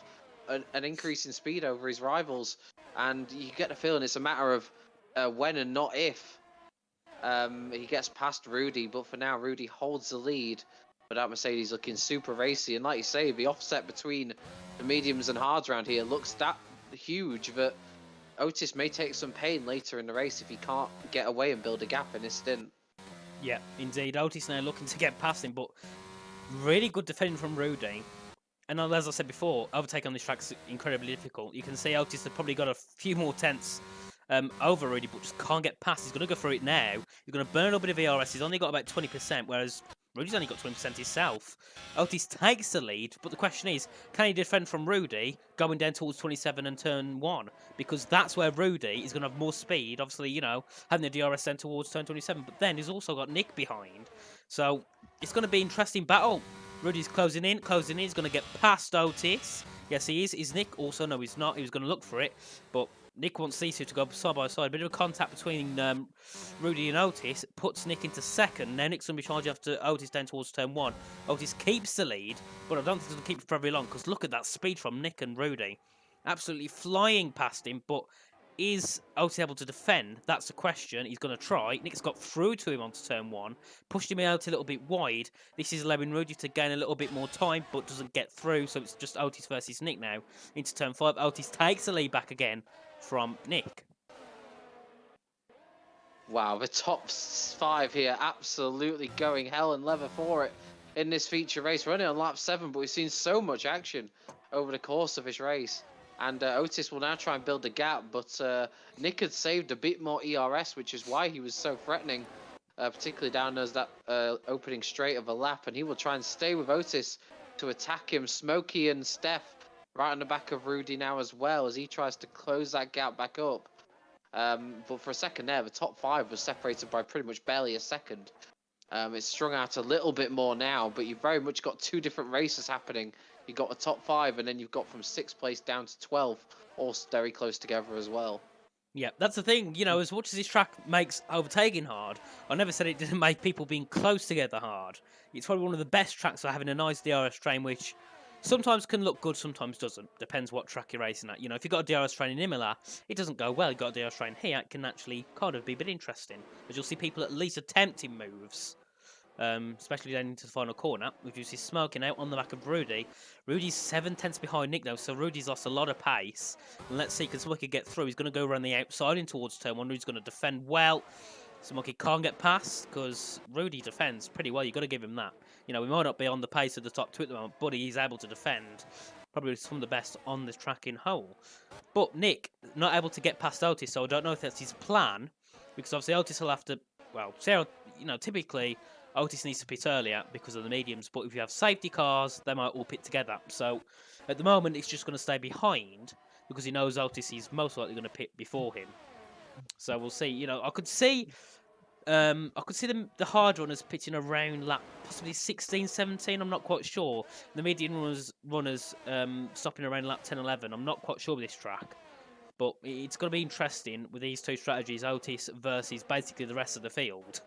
an increase in speed over his rivals. And you get the feeling it's a matter of when and not if he gets past Rudy. But for now, Rudy holds the lead. But that Mercedes looking super racy, and like you say, the offset between the mediums and hards around here looks that huge that Otis may take some pain later in the race if he can't get away and build a gap in his stint. Yeah, indeed. Otis now looking to get past him, but really good defending from Rudy. And as I said before, overtake on this track's incredibly difficult. You can see Otis has probably got a few more tenths over Rudy, but just can't get past. He's going to go through it now. He's going to burn a little bit of ERS. He's only got about 20%, whereas Rudy's only got 20% himself. Otis takes the lead, but the question is, can he defend from Rudy going down towards 27 and turn 1? Because that's where Rudy is going to have more speed. Obviously, you know, having the DRS then towards turn 27, but then he's also got Nick behind. So it's going to be an interesting battle. Rudy's closing in. He's going to get past Otis. Yes, he is. Is Nick? Also, no, he's not. He was going to look for it, but Nick wants these two to go side by side. A bit of a contact between Rudy and Otis puts Nick into second. Now Nick's going to be charging after Otis down towards turn 1. Otis keeps the lead, but I don't think he's going to keep it for very long, because look at that speed from Nick and Rudy. Absolutely flying past him, but is Otis able to defend? That's the question. He's going to try. Nick's got through to him onto turn 1, pushed him out a little bit wide. This is allowing Rudy to gain a little bit more time, but doesn't get through, so it's just Otis versus Nick now. Into turn 5, Otis takes the lead back again from Nick. Wow, the top 5 here absolutely going hell and leather for it in this feature race. We're only on lap 7, but we've seen so much action over the course of this race. And Otis will now try and build a gap, but Nick had saved a bit more ERS, which is why he was so threatening, particularly down as that opening straight of a lap. And he will try and stay with Otis to attack him. Smokey and Steph right on the back of Rudy now as well, as he tries to close that gap back up. But for a second there, the top 5 was separated by pretty much barely a second. It's strung out a little bit more now, but you've very much got 2 different races happening. You've got a top 5, and then you've got from 6th place down to 12th, all very close together as well. Yeah, that's the thing. You know, as much as this track makes overtaking hard, I never said it didn't make people being close together hard. It's probably one of the best tracks for having a nice DRS train, which sometimes can look good, sometimes doesn't. Depends what track you're racing at. You know, if you've got a DRS train in Imola, it doesn't go well. You've got a DRS train here, it can actually kind of be a bit interesting, as you'll see people at least attempting moves. Especially down into the final corner, which you see smoking out on the back of Rudy. Rudy's 7/10 behind Nick though, so Rudy's lost a lot of pace. And let's see, can Smokey get through? He's going to go around the outside in towards turn one. Rudy's going to defend well. Smokey can't get past because Rudy defends pretty well. You've got to give him that. You know, we might not be on the pace of the top two at the moment, but he's able to defend. Probably some of the best on this track in whole. But Nick, not able to get past Otis, so I don't know if that's his plan. Because obviously Otis will have to, well, you know, typically Otis needs to pit earlier because of the mediums, but if you have safety cars, they might all pit together. So at the moment, it's just going to stay behind because he knows Otis is most likely going to pit before him. So we'll see. You know, I could see the hard runners pitting around lap possibly 16, 17. I'm not quite sure. The medium runners stopping around lap 10, 11. I'm not quite sure with this track. But it's going to be interesting with these two strategies, Otis versus basically the rest of the field.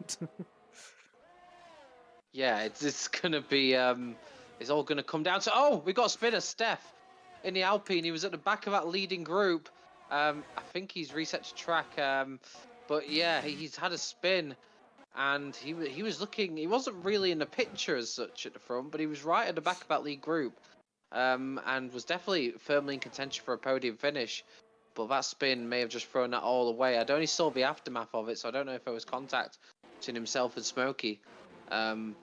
Yeah, it's gonna be it's all gonna come down to, oh, we got a spinner, Steph, in the Alpine. He was at the back of that leading group. I think he's reset to track. But yeah, he's had a spin, and he was looking. He wasn't really in the picture as such at the front, but he was right at the back of that lead group, and was definitely firmly in contention for a podium finish. But that spin may have just thrown that all away. I only saw the aftermath of it, so I don't know if there was contact between himself and Smokey.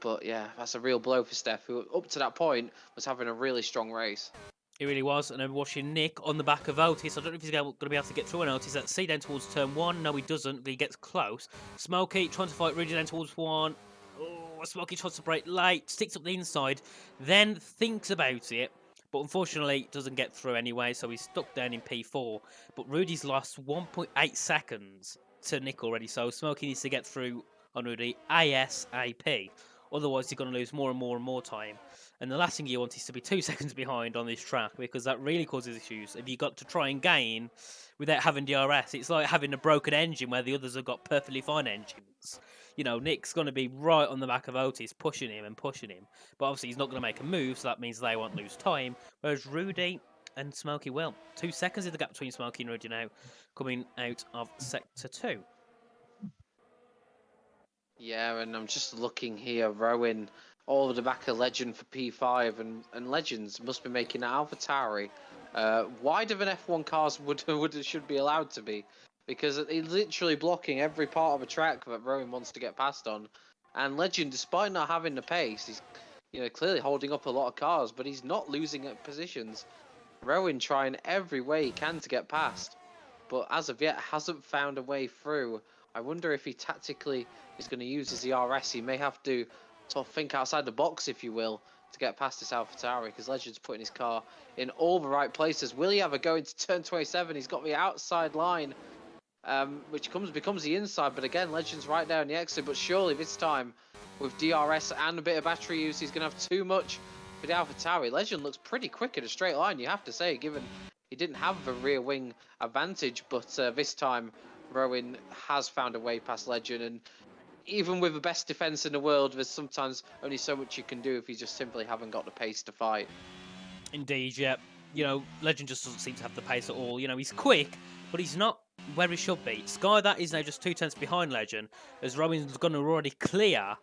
But yeah, that's a real blow for Steph, who up to that point was having a really strong race. It really was, and I'm watching Nick on the back of Otis. I don't know if he's going to be able to get through on Otis. Let's see down towards turn one. No, he doesn't. He gets close. Smokey trying to fight Rudy down towards one. Oh, Smokey tries to brake late, sticks up the inside, then thinks about it, but unfortunately doesn't get through anyway, so he's stuck down in P4. But Rudy's lost 1.8 seconds to Nick already, so Smokey needs to get through on Rudy ASAP. Otherwise, he's going to lose more and more and more time. And the last thing you want is to be 2 seconds behind on this track, because that really causes issues. If you've got to try and gain without having DRS, it's like having a broken engine where the others have got perfectly fine engines. You know, Nick's going to be right on the back of Otis, pushing him and pushing him. But obviously, he's not going to make a move, so that means they won't lose time. Whereas Rudy and Smokey will. 2 seconds is the gap between Smokey and Rudy now, coming out of Sector 2. Yeah, and I'm just looking here, Rowan, all over the back of Legend for P5, and Legends must be making an AlphaTauri wider than F1 cars should be allowed to be, because it's literally blocking every part of a track that Rowan wants to get past on. And Legend, despite not having the pace, he's clearly holding up a lot of cars, but he's not losing at positions. Rowan trying every way he can to get past, but as of yet hasn't found a way through. I wonder if he tactically is going to use his ERS. He may have to sort of think outside the box, if you will, to get past this AlphaTauri, because Legend's putting his car in all the right places. Will he ever go into turn 27? He's got the outside line, which becomes the inside, but again, Legend's right there in the exit. But surely this time, with DRS and a bit of battery use, he's going to have too much for the AlphaTauri. Legend looks pretty quick in a straight line, you have to say, given he didn't have the rear wing advantage, but this time Rowan has found a way past Legend, and even with the best defense in the world, there's sometimes only so much you can do if you just simply haven't got the pace to fight. Indeed, yeah. You know, Legend just doesn't seem to have the pace at all. You know, he's quick, but he's not where he should be. Sky, that is now just 2/10 behind Legend, as Rowan's going to already clear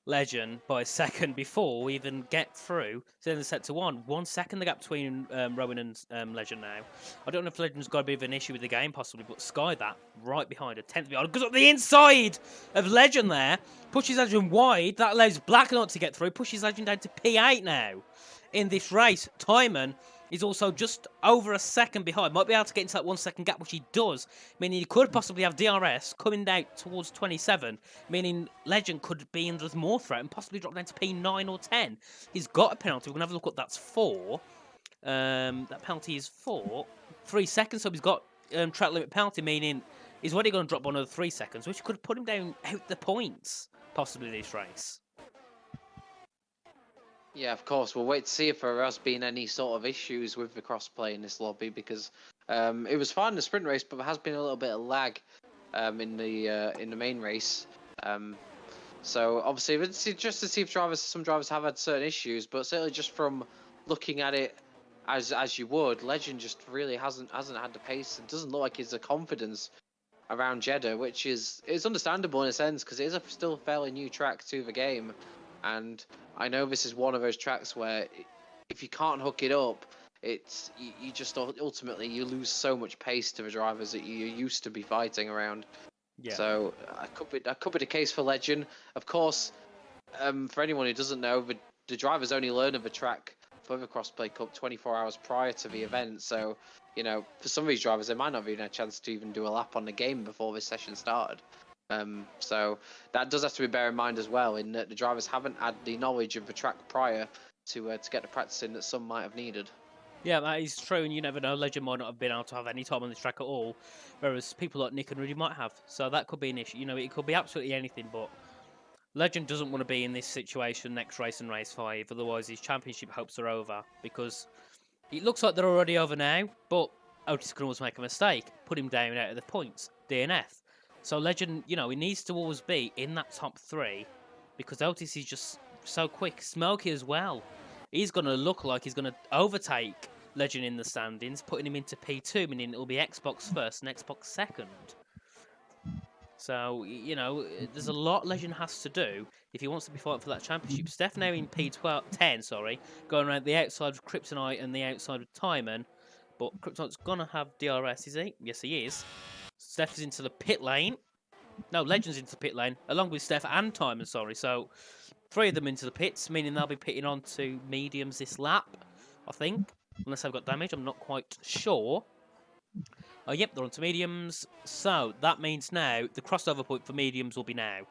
Legend by a second before we even get through. So then the set to 1 second the gap between Rowan and Legend now. I don't know if Legend's got a bit of an issue with the game possibly, but Sky that right behind, a 10th behind, goes up the inside of Legend there, pushes Legend wide. That allows Black not to get through, pushes Legend down to P8 now in this race. Timon is also just over a second behind. Might be able to get into that 1 second gap, which he does, meaning he could possibly have DRS coming down towards 27, meaning Legend could be under more threat and possibly drop down to P9 or 10. He's got a penalty. We're going to have a look at that's 4. That penalty is 3 seconds, so he's got track limit penalty, meaning he's already going to drop 1 of the 3 seconds, which could put him down out the points, possibly this race. Yeah, of course. We'll wait to see if there has been any sort of issues with the crossplay in this lobby, because It was fine in the sprint race, but there has been a little bit of lag in the main race. So obviously, it's just to see if some drivers have had certain issues, but certainly just from looking at it as you would, Legend just really hasn't had the pace. It doesn't look like he's the confidence around Jeddah, which is understandable in a sense because it is still a fairly new track to the game, and I know this is one of those tracks where if you can't hook it up, you just ultimately you lose so much pace to the drivers that you used to be fighting around. Yeah. So that could be the case for Legend. Of course, for anyone who doesn't know, the drivers only learn of the track for the Crossplay Cup 24 hours prior to the event. So, for some of these drivers, they might not have even had a chance to even do a lap on the game before this session started. So that does have to be bear in mind as well, in that the drivers haven't had the knowledge of the track prior to get the practice in that some might have needed. Yeah, that is true, and you never know. Legend might not have been able to have any time on this track at all, whereas people like Nick and Rudy might have. So that could be an issue. It could be absolutely anything, but Legend doesn't want to be in this situation next race in race 5, otherwise his championship hopes are over, because it looks like they're already over now, but Otis can always make a mistake, put him down out of the points, DNF. So Legend, he needs to always be in that top 3, because Otis is just so quick. Smokey as well. He's going to look like he's going to overtake Legend in the standings, putting him into P2, meaning it'll be Xbox first and Xbox second. So, there's a lot Legend has to do if he wants to be fighting for that championship. Steph now in P10, going around the outside of Kryptonite and the outside of Timon. But Kryptonite's going to have DRS, is he? Yes, he is. Steph is into the pit lane. No, Legend's into the pit lane, along with Steph and Timon, sorry. So, 3 of them into the pits, meaning they'll be pitting on to mediums this lap, I think. Unless they've got damage, I'm not quite sure. Oh, yep, they're onto mediums. So, that means now the crossover point for mediums will be now.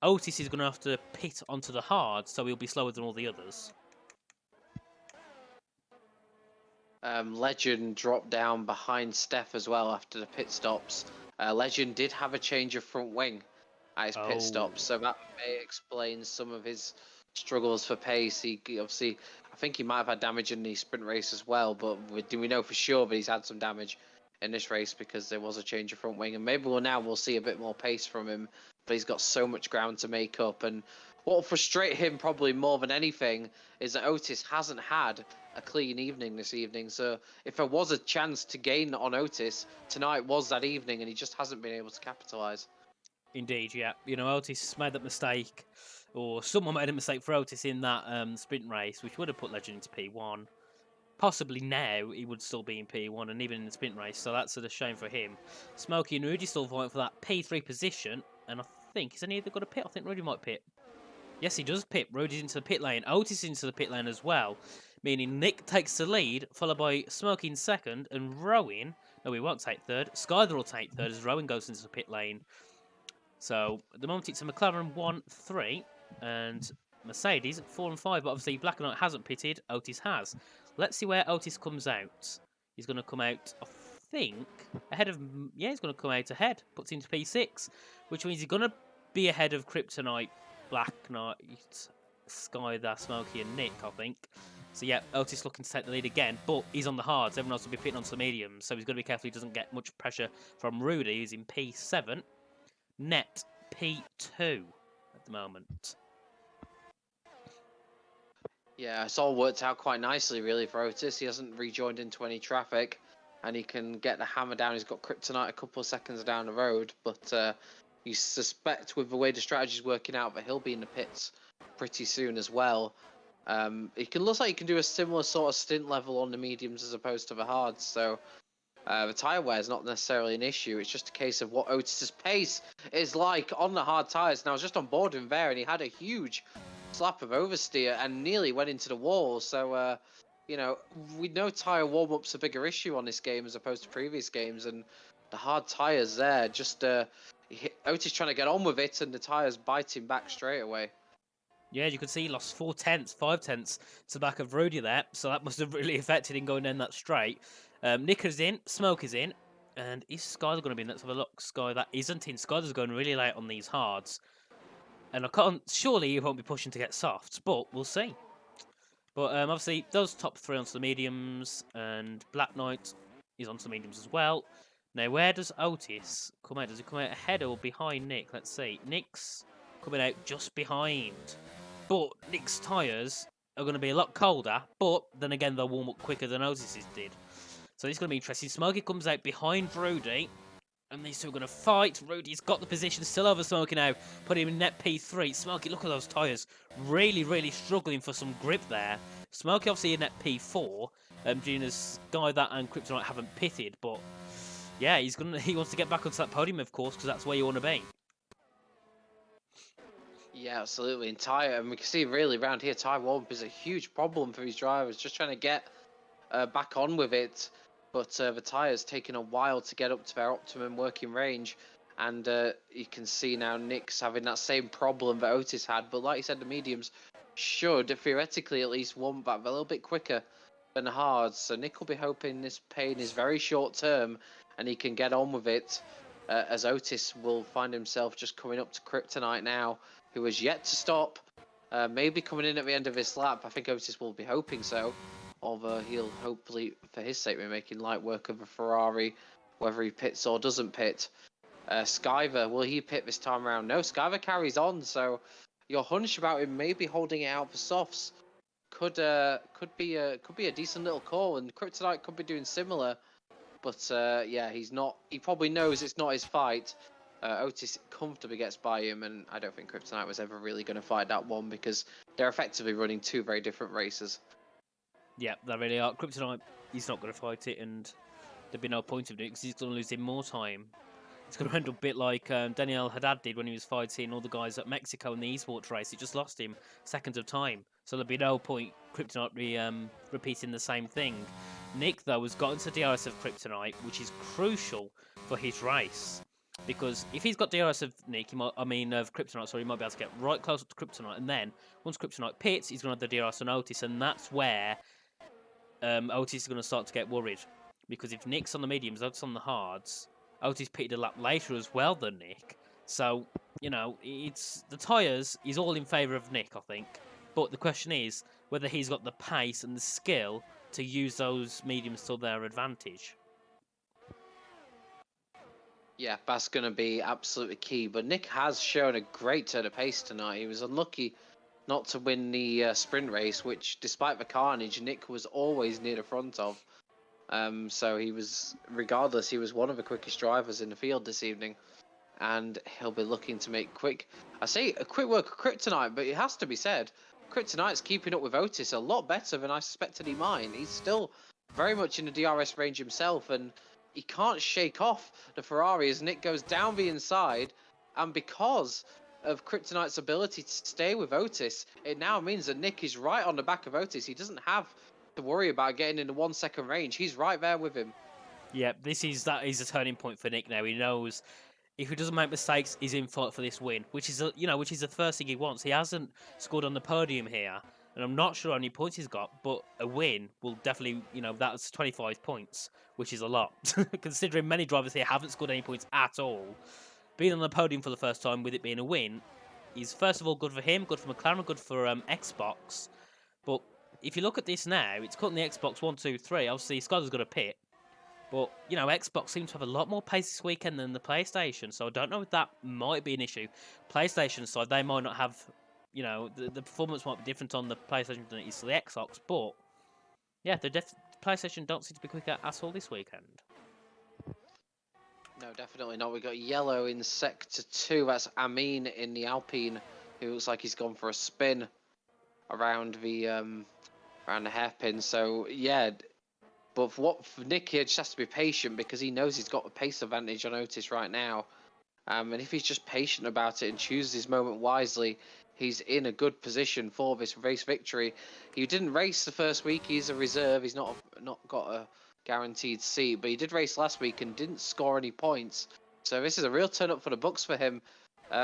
Otis is going to have to pit onto the hard, so he'll be slower than all the others. Legend dropped down behind Steph as well after the pit stops. Legend did have a change of front wing at his pit stop, so that may explain some of his struggles for pace. He obviously, I think he might have had damage in the sprint race as well, but we know for sure that he's had some damage in this race because there was a change of front wing, and maybe we'll see a bit more pace from him, but he's got so much ground to make up. And what will frustrate him probably more than anything is that Otis hasn't had a clean evening this evening. So if there was a chance to gain on Otis, tonight was that evening, and he just hasn't been able to capitalise. Indeed, yeah. Otis made that mistake, or someone made a mistake for Otis in that sprint race, which would have put Legend into P1. Possibly now he would still be in P1 and even in the sprint race, so that's a shame for him. Smokey and Rudy still fighting for that P3 position, and I think, has any of them got a pit? I think Rudy might pit. Yes, he does pit. Rudy's into the pit lane. Otis into the pit lane as well, meaning Nick takes the lead, followed by Smokey in second, and Rowan, no, he won't take third. Skyler will take third as Rowan goes into the pit lane. So, at the moment it's a McLaren 1-3, and Mercedes 4 and 5, but obviously Black and White hasn't pitted, Otis has. Let's see where Otis comes out. He's going to come out, I think, ahead of... Yeah, he's going to come out ahead. Puts into P6, which means he's going to be ahead of Kryptonite, Black Knight, Skyler, Smokey and Nick, I think. So yeah, Otis looking to take the lead again, but he's on the hards. Everyone else will be pitting onto the mediums, so he's got to be careful he doesn't get much pressure from Rudy, who's in P7. Net P2 at the moment. Yeah, it's all worked out quite nicely, really, for Otis. He hasn't rejoined into any traffic, and he can get the hammer down. He's got Kryptonite a couple of seconds down the road, but you suspect with the way the strategy's working out that he'll be in the pits pretty soon as well. It looks like he can do a similar sort of stint level on the mediums as opposed to the hards, so the tyre wear is not necessarily an issue. It's just a case of what Otis's pace is like on the hard tyres. Now, I was just on board him there, and he had a huge slap of oversteer and nearly went into the wall. So, we know tyre warm-up's a bigger issue on this game as opposed to previous games, and the hard tyres there, just Otis trying to get on with it, and the tyres biting back straight away. Yeah, you could see he lost 4 tenths, 5 tenths to the back of Rudy there, so that must have really affected him going down that straight. Nick is in, Smoke is in, and is Skyler going to be in? Let's have a look. Sky, that isn't in. Skyler's going really late on these hards. And I can't, surely he won't be pushing to get softs, but we'll see. But obviously, those top 3 onto the mediums, and Black Knight He's on some mediums as well. Now, where does Otis come out? Does he come out ahead or behind Nick? Let's see. Nick's coming out just behind. But Nick's tyres are going to be a lot colder, but then again, they'll warm up quicker than Otis's did. So this is going to be interesting. Smokey comes out behind Rudy, and these two are going to fight. Rudy's got the position, still over Smokey now, putting him in net P3. Smokey, look at those tyres. Really, really struggling for some grip there. Smokey obviously in net P4. Gina's Guy that and Kryptonite haven't pitted, but yeah, he wants to get back onto that podium, of course, because that's where you want to be. Yeah, absolutely. And tyre, and we can see really around here, tyre warm is a huge problem for his drivers, just trying to get back on with it. But the tyre's taking a while to get up to their optimum working range. And you can see now Nick's having that same problem that Otis had. But like you said, the mediums should theoretically at least warm back a little bit quicker than the hards. So Nick will be hoping this pain is very short term and he can get on with it. As Otis will find himself just coming up to Kryptonite now, who has yet to stop. Maybe coming in at the end of this lap. I think Otis will be hoping so. Although he'll hopefully, for his sake, be making light work of a Ferrari, whether he pits or doesn't pit. Skyver, will he pit this time around? No, Skyver carries on. So your hunch about him maybe holding it out for softs could be a decent little call, and Kryptonite could be doing similar. But yeah, he's not. He probably knows it's not his fight. Otis comfortably gets by him, and I don't think Kryptonite was ever really going to fight that one because they're effectively running two very different races. Yeah, they really are. Kryptonite, he's not going to fight it, and there'd be no point of it because he's going to lose him more time. It's going to end up a bit like Daniel Haddad did when he was fighting all the guys at Mexico in the esports race. It just lost him seconds of time. So there'd be no point Kryptonite repeating the same thing. Nick, though, has got into DRS of Kryptonite, which is crucial for his race. Because if he's got DRS of Nick, of Kryptonite, sorry, he might be able to get right close up to Kryptonite. And then, once Kryptonite pits, he's going to have the DRS on Otis. And that's where Otis is going to start to get worried. Because if Nick's on the mediums, Otis on the hards, Otis pitted a lap later as well than Nick. So, you know, it's the tyres is all in favour of Nick, I think. But the question is whether he's got the pace and the skill to use those mediums to their advantage. Yeah, that's going to be absolutely key. But Nick has shown a great turn of pace tonight. He was unlucky not to win the sprint race, which, despite the carnage, Nick was always near the front of. So he was, regardless, he was one of the quickest drivers in the field this evening. And he'll be looking to make a quick work of Kryptonite, but it has to be said, Kryptonite's keeping up with Otis a lot better than I suspected he might. He's still very much in the DRS range himself, and he can't shake off the Ferrari as Nick goes down the inside. And because of Kryptonite's ability to stay with Otis, it now means that Nick is right on the back of Otis. He doesn't have to worry about getting in the 1 second range. He's right there with him. Yeah, that is a turning point for Nick now. He knows if he doesn't make mistakes, he's in fight for this win, which is the first thing he wants. He hasn't scored on the podium here, and I'm not sure how many points he's got, but a win will definitely, that's 25 points, which is a lot, considering many drivers here haven't scored any points at all. Being on the podium for the first time with it being a win is, first of all, good for him, good for McLaren, good for Xbox. But if you look at this now, it's cutting the Xbox 1, 2, 3. Obviously, Skyler's got a pit. But, Xbox seems to have a lot more pace this weekend than the PlayStation, so I don't know if that might be an issue. PlayStation side, they might not have, the performance might be different on the PlayStation than it is to the Xbox, but, yeah, the PlayStation don't seem to be quicker at all this weekend. No, definitely not. We got yellow in Sector 2. That's Amin in the Alpine, who looks like he's gone for a spin around the hairpin. So, yeah. But for Nick here, just has to be patient because he knows he's got a pace advantage on Otis right now. And if he's just patient about it and chooses his moment wisely, he's in a good position for this race victory. He didn't race the first week. He's a reserve. He's not got a guaranteed seat, but he did race last week and didn't score any points. So this is a real turn up for the books for him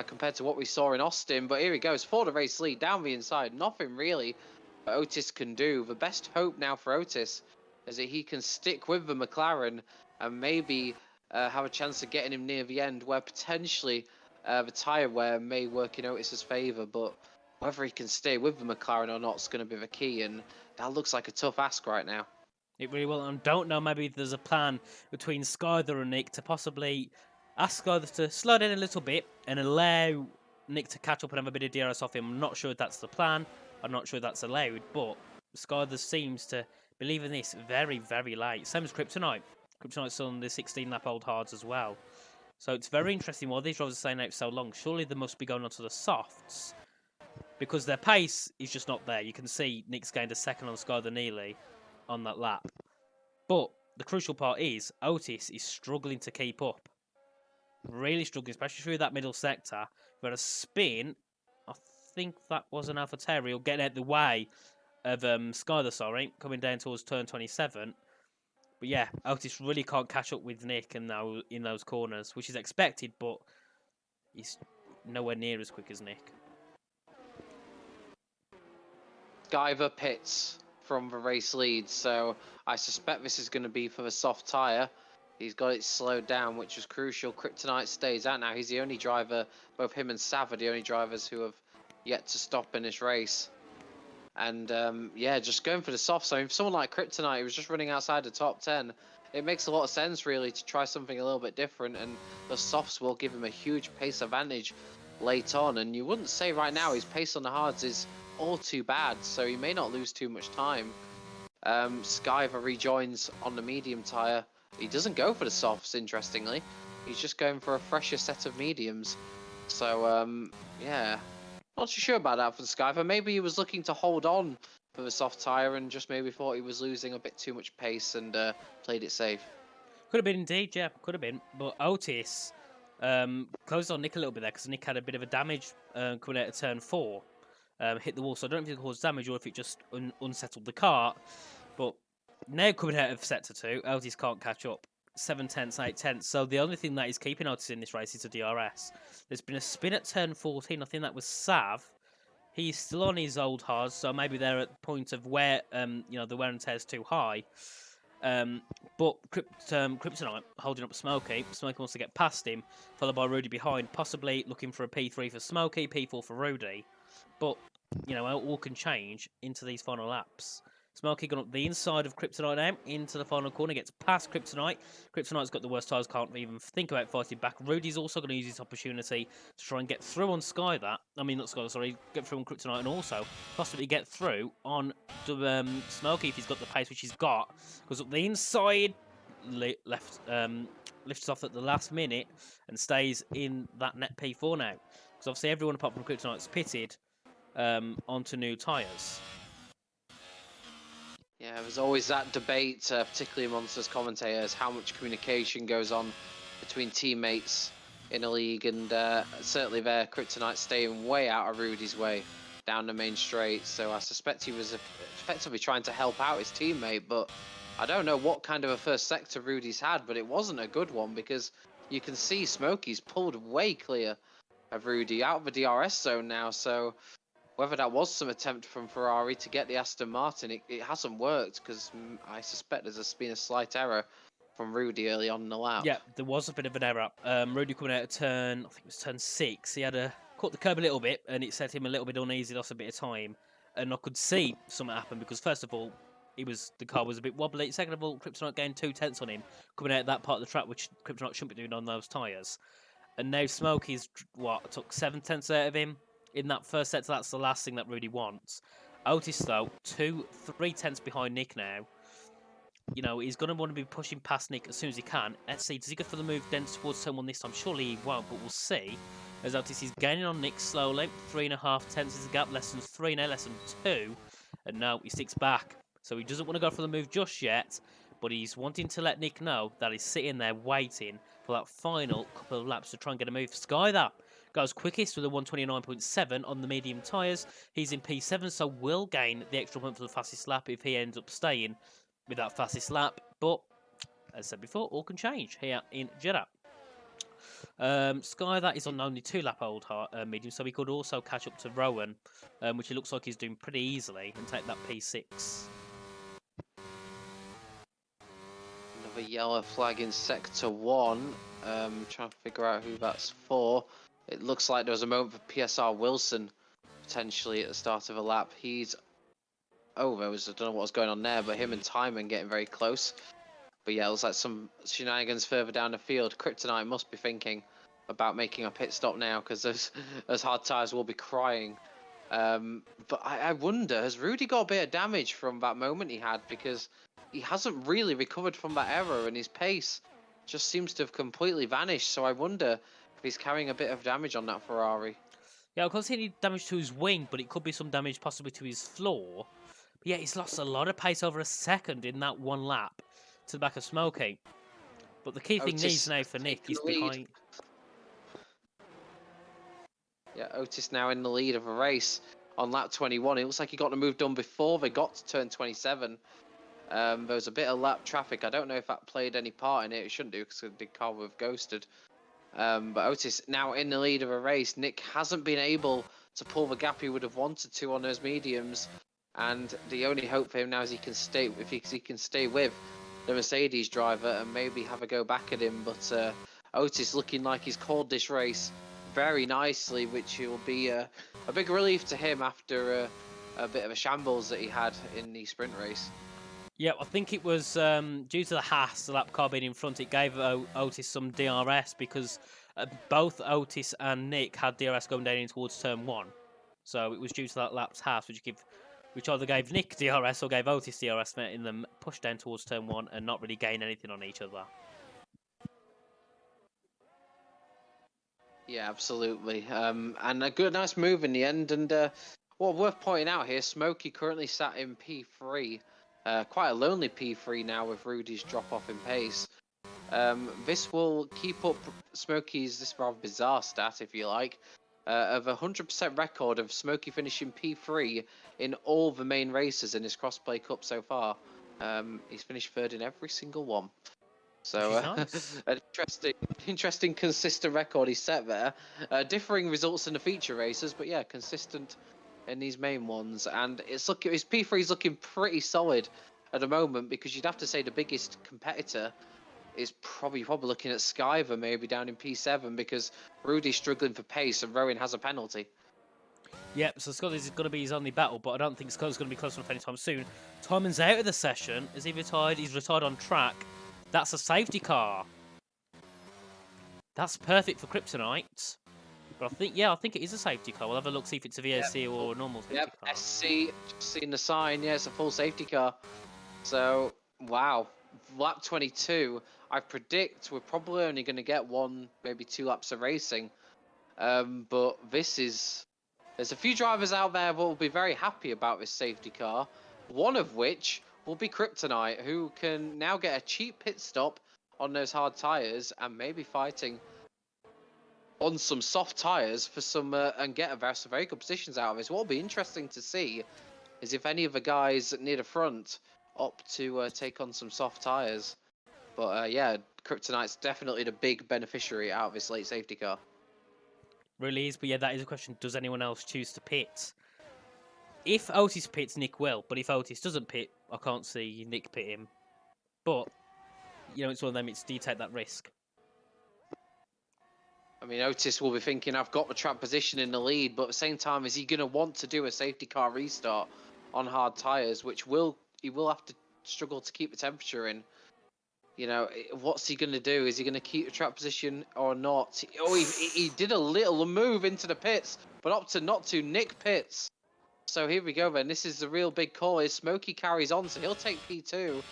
compared to what we saw in Austin. But here he goes for the race lead down the inside. Nothing really that Otis can do. The best hope now for Otis is that he can stick with the McLaren and maybe have a chance of getting him near the end, where potentially the tyre wear may work in Otis's favour. But whether he can stay with the McLaren or not is going to be the key, and that looks like a tough ask right now. It really will. And don't know, maybe there's a plan between Skyther and Nick to possibly ask Skyther to slow down a little bit and allow Nick to catch up and have a bit of DRS off him. I'm not sure if that's the plan. I'm not sure that's allowed, but Skyther seems to believe in this very, very late. Same as Kryptonite. Kryptonite's on the 16 lap old hards as well. So it's very interesting why these drivers are staying out so long. Surely they must be going onto the softs because their pace is just not there. You can see Nick's gained a second on Skyther Neely on that lap. But the crucial part is Otis is struggling to keep up. Really struggling, especially through that middle sector. We've got a spin. I think that was an AlphaTauri getting out the way of Skyther, coming down towards turn 27. But yeah, Otis really can't catch up with Nick in those corners, which is expected, but he's nowhere near as quick as Nick. Skyver pits from the race lead, so I suspect this is going to be for the soft tyre. He's got it slowed down, which was crucial. Kryptonite stays out now. He's the only driver, both him and Sav are the only drivers who have yet to stop in this race. And yeah, just going for the softs. I mean, for someone like Kryptonite, who was just running outside the top 10, it makes a lot of sense really to try something a little bit different, and the softs will give him a huge pace advantage late on. And you wouldn't say right now his pace on the hards is all too bad, so he may not lose too much time. Skyver rejoins on the medium tyre. He doesn't go for the softs, interestingly. He's just going for a fresher set of mediums. So yeah, not too sure about that for the Skyver. Maybe he was looking to hold on for the soft tyre and just maybe thought he was losing a bit too much pace and played it safe. Could have been indeed, yeah, could have been. But Otis closed on Nick a little bit there because Nick had a bit of a damage coming out of turn 4. Hit the wall, so I don't know if it caused damage or if it just unsettled the car. But now coming out of sector 2, Otis can't catch up. 7 tenths, 8 tenths. So the only thing that is keeping Otis in this race is a DRS. There's been a spin at turn 14. I think that was Sav. He's still on his old hards, so maybe they're at the point of where the wear and tear is too high. But Kryptonite holding up Smokey. Smokey wants to get past him, followed by Rudy behind, possibly looking for a P3 for Smokey, P4 for Rudy. But all can change into these final laps. Smokey gone up the inside of Kryptonite now, into the final corner, gets past Kryptonite. Kryptonite's got the worst tyres, can't even think about fighting back. Rudy's also going to use his opportunity to try and get through on get through on Kryptonite and also possibly get through on Smokey if he's got the pace, which he's got. Goes up the inside, lifts off at the last minute and stays in that net P4 now. Because obviously everyone apart from Kryptonite's pitted onto new tyres. Yeah, there's always that debate, particularly amongst us commentators, how much communication goes on between teammates in a league, and certainly there, Kryptonite staying way out of Rudy's way down the main straight, so I suspect he was effectively trying to help out his teammate, but I don't know what kind of a first sector Rudy's had, but it wasn't a good one, because you can see Smokey's pulled way clear of Rudy, out of the DRS zone now, so whether that was some attempt from Ferrari to get the Aston Martin, it hasn't worked, because I suspect there's been a slight error from Rudy early on in the lap. Yeah, there was a bit of an error. Rudy coming out of turn, I think it was turn 6, he had caught the curb a little bit, and it set him a little bit uneasy, lost a bit of time. And I could see something happen, because first of all, the car was a bit wobbly. Second of all, Kryptonite gained 2 tenths on him, coming out of that part of the track, which Kryptonite shouldn't be doing on those tyres. And now Smokey's, took 7 tenths out of him. In that first set, that's the last thing that Rudy wants. Otis, though, 3 tenths behind Nick now. He's going to want to be pushing past Nick as soon as he can. Let's see, does he go for the move then towards turn 1 this time? Surely he won't, but we'll see. As Otis is gaining on Nick slowly. 3.5 tenths is the gap, less than 3 now, less than 2. And no, he sticks back. So he doesn't want to go for the move just yet, but he's wanting to let Nick know that he's sitting there waiting for that final couple of laps to try and get a move. Skyther goes quickest with a 129.7 on the medium tyres. He's in P7, so will gain the extra point for the fastest lap if he ends up staying with that fastest lap. But, as I said before, all can change here in Jeddah. Skyther is on only 2 lap old medium, so he could also catch up to Rowan, which it looks like he's doing pretty easily, and take that P6. Another yellow flag in sector 1. Trying to figure out who that's for. It looks like there was a moment for PSR Wilson potentially at the start of a lap. He's over. I don't know what was going on there, but him and Timon getting very close. But yeah, it was like some shenanigans further down the field. Kryptonite must be thinking about making a pit stop now because those hard tyres will be crying. But I wonder, has Rudy got a bit of damage from that moment he had? Because he hasn't really recovered from that error, and his pace just seems to have completely vanished. So I wonder if he's carrying a bit of damage on that Ferrari. Yeah, I can't see any damage to his wing, but it could be some damage possibly to his floor. But yeah, he's lost a lot of pace over a second in that one lap to the back of Smokey. But the key thing needs now for Nick is behind. Yeah, Otis now in the lead of a race on lap 21. It looks like he got the move done before they got to turn 27. There was a bit of lap traffic. I don't know if that played any part in it. It shouldn't do because the car would have ghosted. But Otis now in the lead of a race. Nick hasn't been able to pull the gap he would have wanted to on those mediums, and the only hope for him now is he can stay with the Mercedes driver and maybe have a go back at him. But Otis looking like he's called this race very nicely, which will be a big relief to him after a bit of a shambles that he had in the sprint race. Yeah, I think it was due to the Haas, the lap car being in front, it gave Otis some DRS because both Otis and Nick had DRS going down in towards turn 1. So it was due to that lap's Haas, which either gave Nick DRS or gave Otis DRS, in them push down towards turn 1 and not really gain anything on each other. Yeah, absolutely. And a nice move in the end. And well, worth pointing out here, Smokey currently sat in P3. Quite a lonely P3 now with Rudy's drop off in pace. This will keep up Smokey's, this rather bizarre stat, if you like, of a 100% record of Smokey finishing P3 in all the main races in his Crossplay Cup so far. He's finished third in every single one. So nice. an interesting, consistent record he set there. Differing results in the feature races, but yeah, consistent in these main ones. And his P3 is looking pretty solid at the moment, because you'd have to say the biggest competitor is probably looking at Skyver maybe down in P7, because Rudy's struggling for pace and Rowan has a penalty. Yep, so Scott is going to be his only battle, but I don't think Scott's going to be close enough anytime soon. Timon's out of the session. Is he retired? He's retired on track. That's a safety car. That's perfect for Kryptonite. But I think it is a safety car. We'll have a look, see if it's a VSC or a normal safety car. SC, just seen the sign. Yeah, it's a full safety car. So, wow. Lap 22. I predict we're probably only going to get 1, maybe 2 laps of racing. But there's a few drivers out there that will be very happy about this safety car. One of which will be Kryptonite, who can now get a cheap pit stop on those hard tyres and maybe fighting on some soft tyres for some and get some very good positions out of this. What will be interesting to see is if any of the guys near the front opt to take on some soft tyres. But yeah, Kryptonite's definitely the big beneficiary out of this late safety car. Really is, but yeah, that is a question. Does anyone else choose to pit? If Otis pits, Nick will. But if Otis doesn't pit, I can't see Nick pit him. But, it's one of them. Do you take that risk? I mean, Otis will be thinking, I've got the track position in the lead, but at the same time, is he going to want to do a safety car restart on hard tyres, which he will have to struggle to keep the temperature in? What's he going to do? Is he going to keep the track position or not? Oh, he did a little move into the pits, but opted not to. Nick pits. So here we go then. This is the real big call. Is Smokey carries on, so he'll take P2.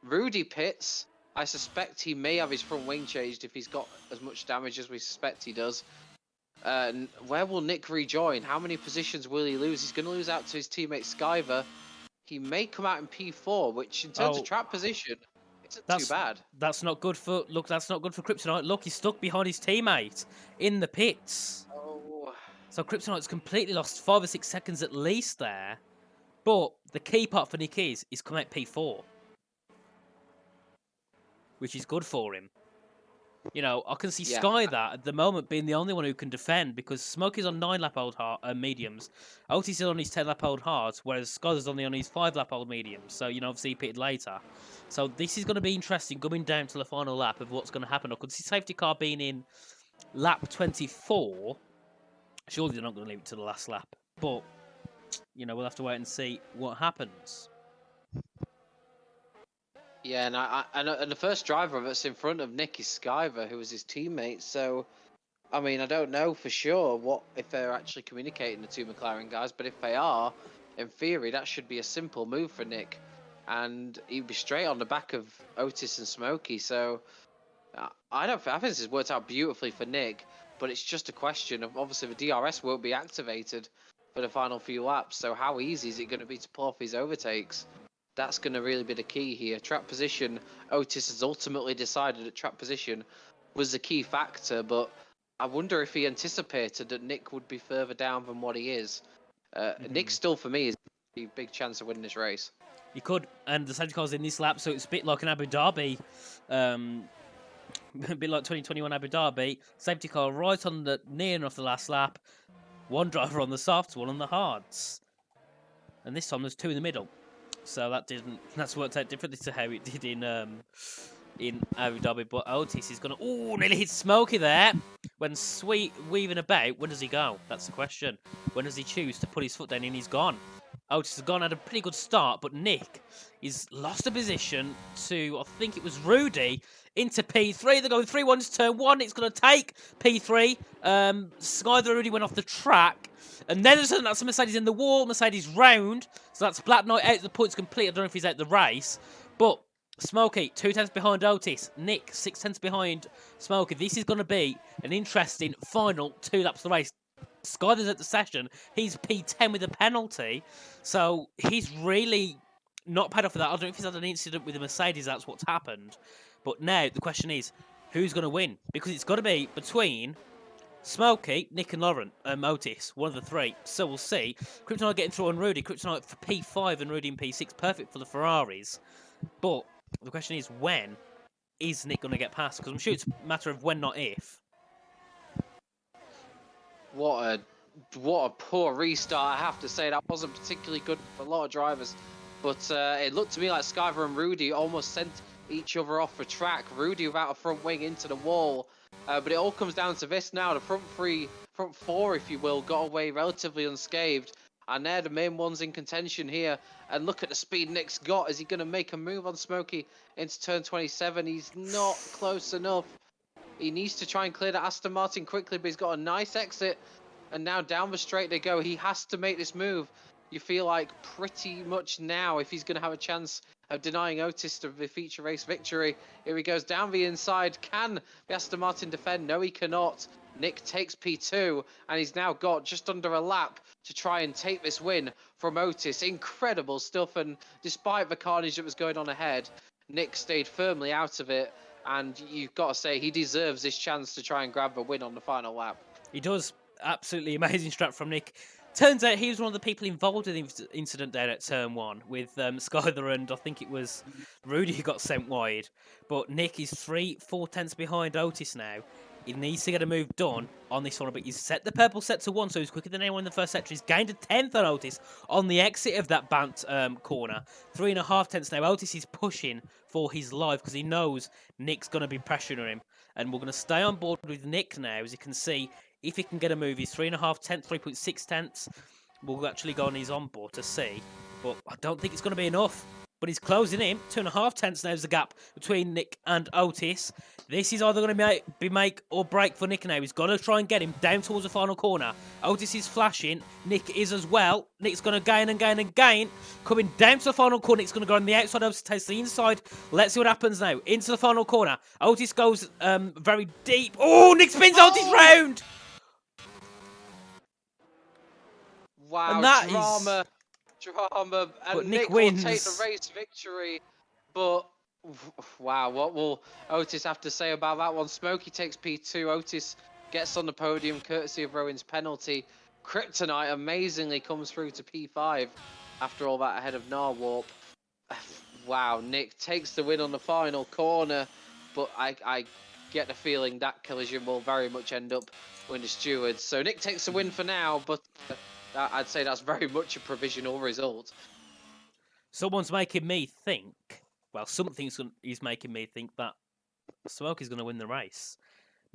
Rudy pits. I suspect he may have his front wing changed if he's got as much damage as we suspect he does. Where will Nick rejoin? How many positions will he lose? He's going to lose out to his teammate Skyver. He may come out in P4, which in terms of track position isn't too bad. That's not good for Kryptonite. Look, he's stuck behind his teammate in the pits. Oh. So Kryptonite's completely lost 5 or 6 seconds at least there. But the key part for Nick is coming out P4, which is good for him. I can see Sky that at the moment being the only one who can defend, because Smokey's on 9-lap-old mediums, Otis is on his 10-lap-old hards, whereas Sky's only on his 5-lap-old mediums. So, obviously he pitted later. So this is going to be interesting coming down to the final lap of what's going to happen. I could see safety car being in lap 24. Surely they're not going to leave it to the last lap. But we'll have to wait and see what happens. Yeah, and the first driver that's in front of Nick is Skyver, who was his teammate. So, I mean, I don't know for sure if they're actually communicating, the two McLaren guys, but if they are, in theory, that should be a simple move for Nick, and he'd be straight on the back of Otis and Smokey. So, I think this has worked out beautifully for Nick, but it's just a question of, obviously, the DRS won't be activated for the final few laps. So, how easy is it going to be to pull off his overtakes? That's going to really be the key here. Track position, Otis has ultimately decided that track position was the key factor, but I wonder if he anticipated that Nick would be further down than what he is. Nick still, for me, is a big chance of winning this race. He could, and the safety car's in this lap, so it's a bit like an Abu Dhabi, a bit like 2021 Abu Dhabi. Safety car right on the near enough the last lap. One driver on the softs, one on the hards, and this time there's two in the middle. So that's worked out differently to how it did in Abu Dhabi. But Otis is gonna nearly hit Smokey there. When Sweet weaving about, when does he go? That's the question. When does he choose to put his foot down and he's gone? Otis has gone, had a pretty good start, but Nick is lost a position to, I think it was Rudy, into P3. They're going 3-1 to turn 1. It's going to take P3. Skyler Rudy went off the track. And then that's a Mercedes in the wall. Mercedes round. So that's Black Knight out. The points complete. I don't know if he's out the race. But Smokey, 2 tenths behind Otis. Nick, 6 tenths behind Smokey. This is going to be an interesting final 2 laps of the race. Skyler's at the session. He's P10 with a penalty. So he's really not paid off for that. I don't know if he's had an incident with the Mercedes. That's what's happened. But now the question is, who's going to win? Because it's got to be between Smokey, Nick and Otis, one of the 3. So we'll see. Kryptonite getting through on Rudy. Kryptonite for P5 and Rudy in P6. Perfect for the Ferraris. But the question is, when is Nick going to get past? Because I'm sure it's a matter of when, not if. What a poor restart, I have to say. That wasn't particularly good for a lot of drivers. But it looked to me like Skyver and Rudy almost sent each other off the track. Rudy without a front wing into the wall. But it all comes down to this now. The front 4, if you will, got away relatively unscathed. And they're the main ones in contention here. And look at the speed Nick's got. Is he going to make a move on Smokey into turn 27? He's not close enough. He needs to try and clear that Aston Martin quickly, but he's got a nice exit. And now down the straight they go. He has to make this move. You feel like pretty much now, if he's going to have a chance of denying Otis the feature race victory. Here he goes down the inside. Can the Aston Martin defend? No, he cannot. Nick takes P2, and he's now got just under a lap to try and take this win from Otis. Incredible stuff, and despite the carnage that was going on ahead, Nick stayed firmly out of it, and you've got to say he deserves this chance to try and grab the win on the final lap. He does. Absolutely amazing strat from Nick. Turns out he was one of the people involved in the incident down at turn 1 with Skyler and I think it was Rudy who got sent wide. But Nick is 3-4 tenths behind Otis now. He needs to get a move done on this one, but he's set the purple set to 1, so he's quicker than anyone in the first sector. He's gained a 10th on Otis on the exit of that banked corner. 3.5 tenths now. Otis is pushing for his life because he knows Nick's going to be pressuring him. And we're going to stay on board with Nick now, as you can see. If he can get a move, he's 3.5 tenths, 3.6 tenths. We'll actually go on his onboard to see. But I don't think it's going to be enough. But he's closing in. 2.5 tenths now is the gap between Nick and Otis. This is either going to be make or break for Nick now. He's got to try and get him down towards the final corner. Otis is flashing. Nick is as well. Nick's going to gain and gain and gain. Coming down to the final corner. Nick's going to go on the outside. Otis takes the inside. Let's see what happens now. Into the final corner. Otis goes very deep. Oh, Nick spins Otis round. Wow, And that drama. And Nick wins. will take the race victory. But, wow, what will Otis have to say about that one? Smokey takes P2. Otis gets on the podium courtesy of Rowan's penalty. Kryptonite amazingly comes through to P5 after all that ahead of Narwarp. Wow, Nick takes the win on the final corner. But I get the feeling that collision will very much end up with the stewards. So Nick takes the win for now, but I'd say that's very much a provisional result. Someone's making me think, well, something is making me think that Smokey's going to win the race.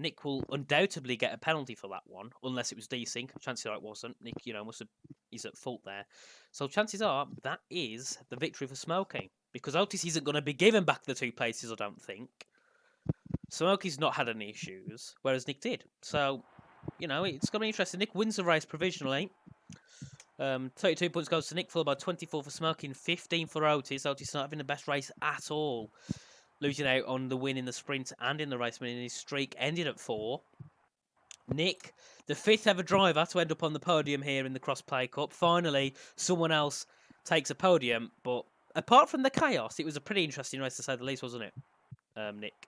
Nick will undoubtedly get a penalty for that one, unless it was desync. Chances are it wasn't. Nick, he's at fault there. So chances are that is the victory for Smokey, because Otis isn't going to be given back the 2 places, I don't think. Smokey's not had any issues, whereas Nick did. So, it's going to be interesting. Nick wins the race provisionally. 32 points goes to Nick, followed by 24 for Smokey and 15 for Otis. Otis not having the best race at all, losing out on the win in the sprint and in the race, meaning his streak ended at 4. Nick, the 5th ever driver to end up on the podium here in the Crossplay Cup. Finally, someone else takes a podium. But apart from the chaos, it was a pretty interesting race to say the least, wasn't it, Nick?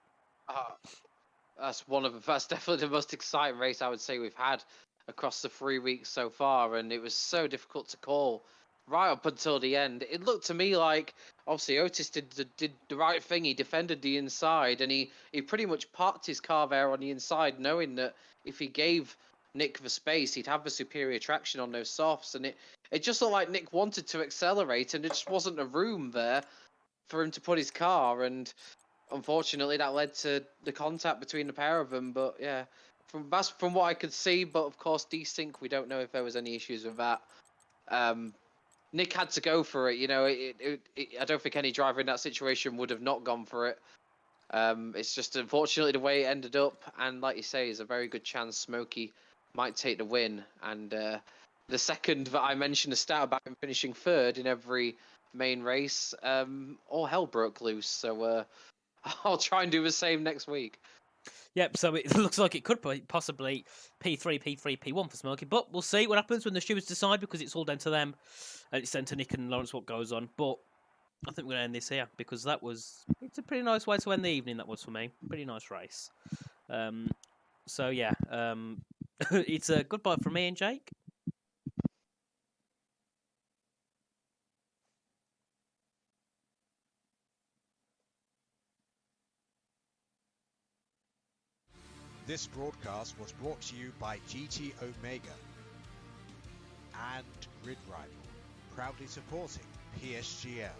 That's definitely the most exciting race I would say we've had across the 3 weeks so far, and it was so difficult to call right up until the end. It looked to me like obviously Otis did the right thing. He defended the inside, and he pretty much parked his car there on the inside, knowing that if he gave Nick the space, he'd have the superior traction on those softs, and it just looked like Nick wanted to accelerate, and there just wasn't a room there for him to put his car, and unfortunately that led to the contact between the pair of them. But yeah, from what I could see, but of course desync, we don't know if there was any issues with that. Nick had to go for it. I don't think any driver in that situation would have not gone for it. It's just unfortunately the way it ended up, and like you say, is a very good chance Smokey might take the win. And the second that I mentioned a stat about him finishing 3rd in every main race, all hell broke loose. So I'll try and do the same next week. Yep, so it looks like it could possibly P3, P1 for Smokey, but we'll see what happens when the stewards decide, because it's all down to them, and it's down to Nick and Lawrence what goes on. But I think we're going to end this here, because it's a pretty nice way to end the evening, that was for me. Pretty nice race. So yeah, it's a goodbye from me and Jake. This broadcast was brought to you by GT Omega and Grid Rival, proudly supporting PSGL.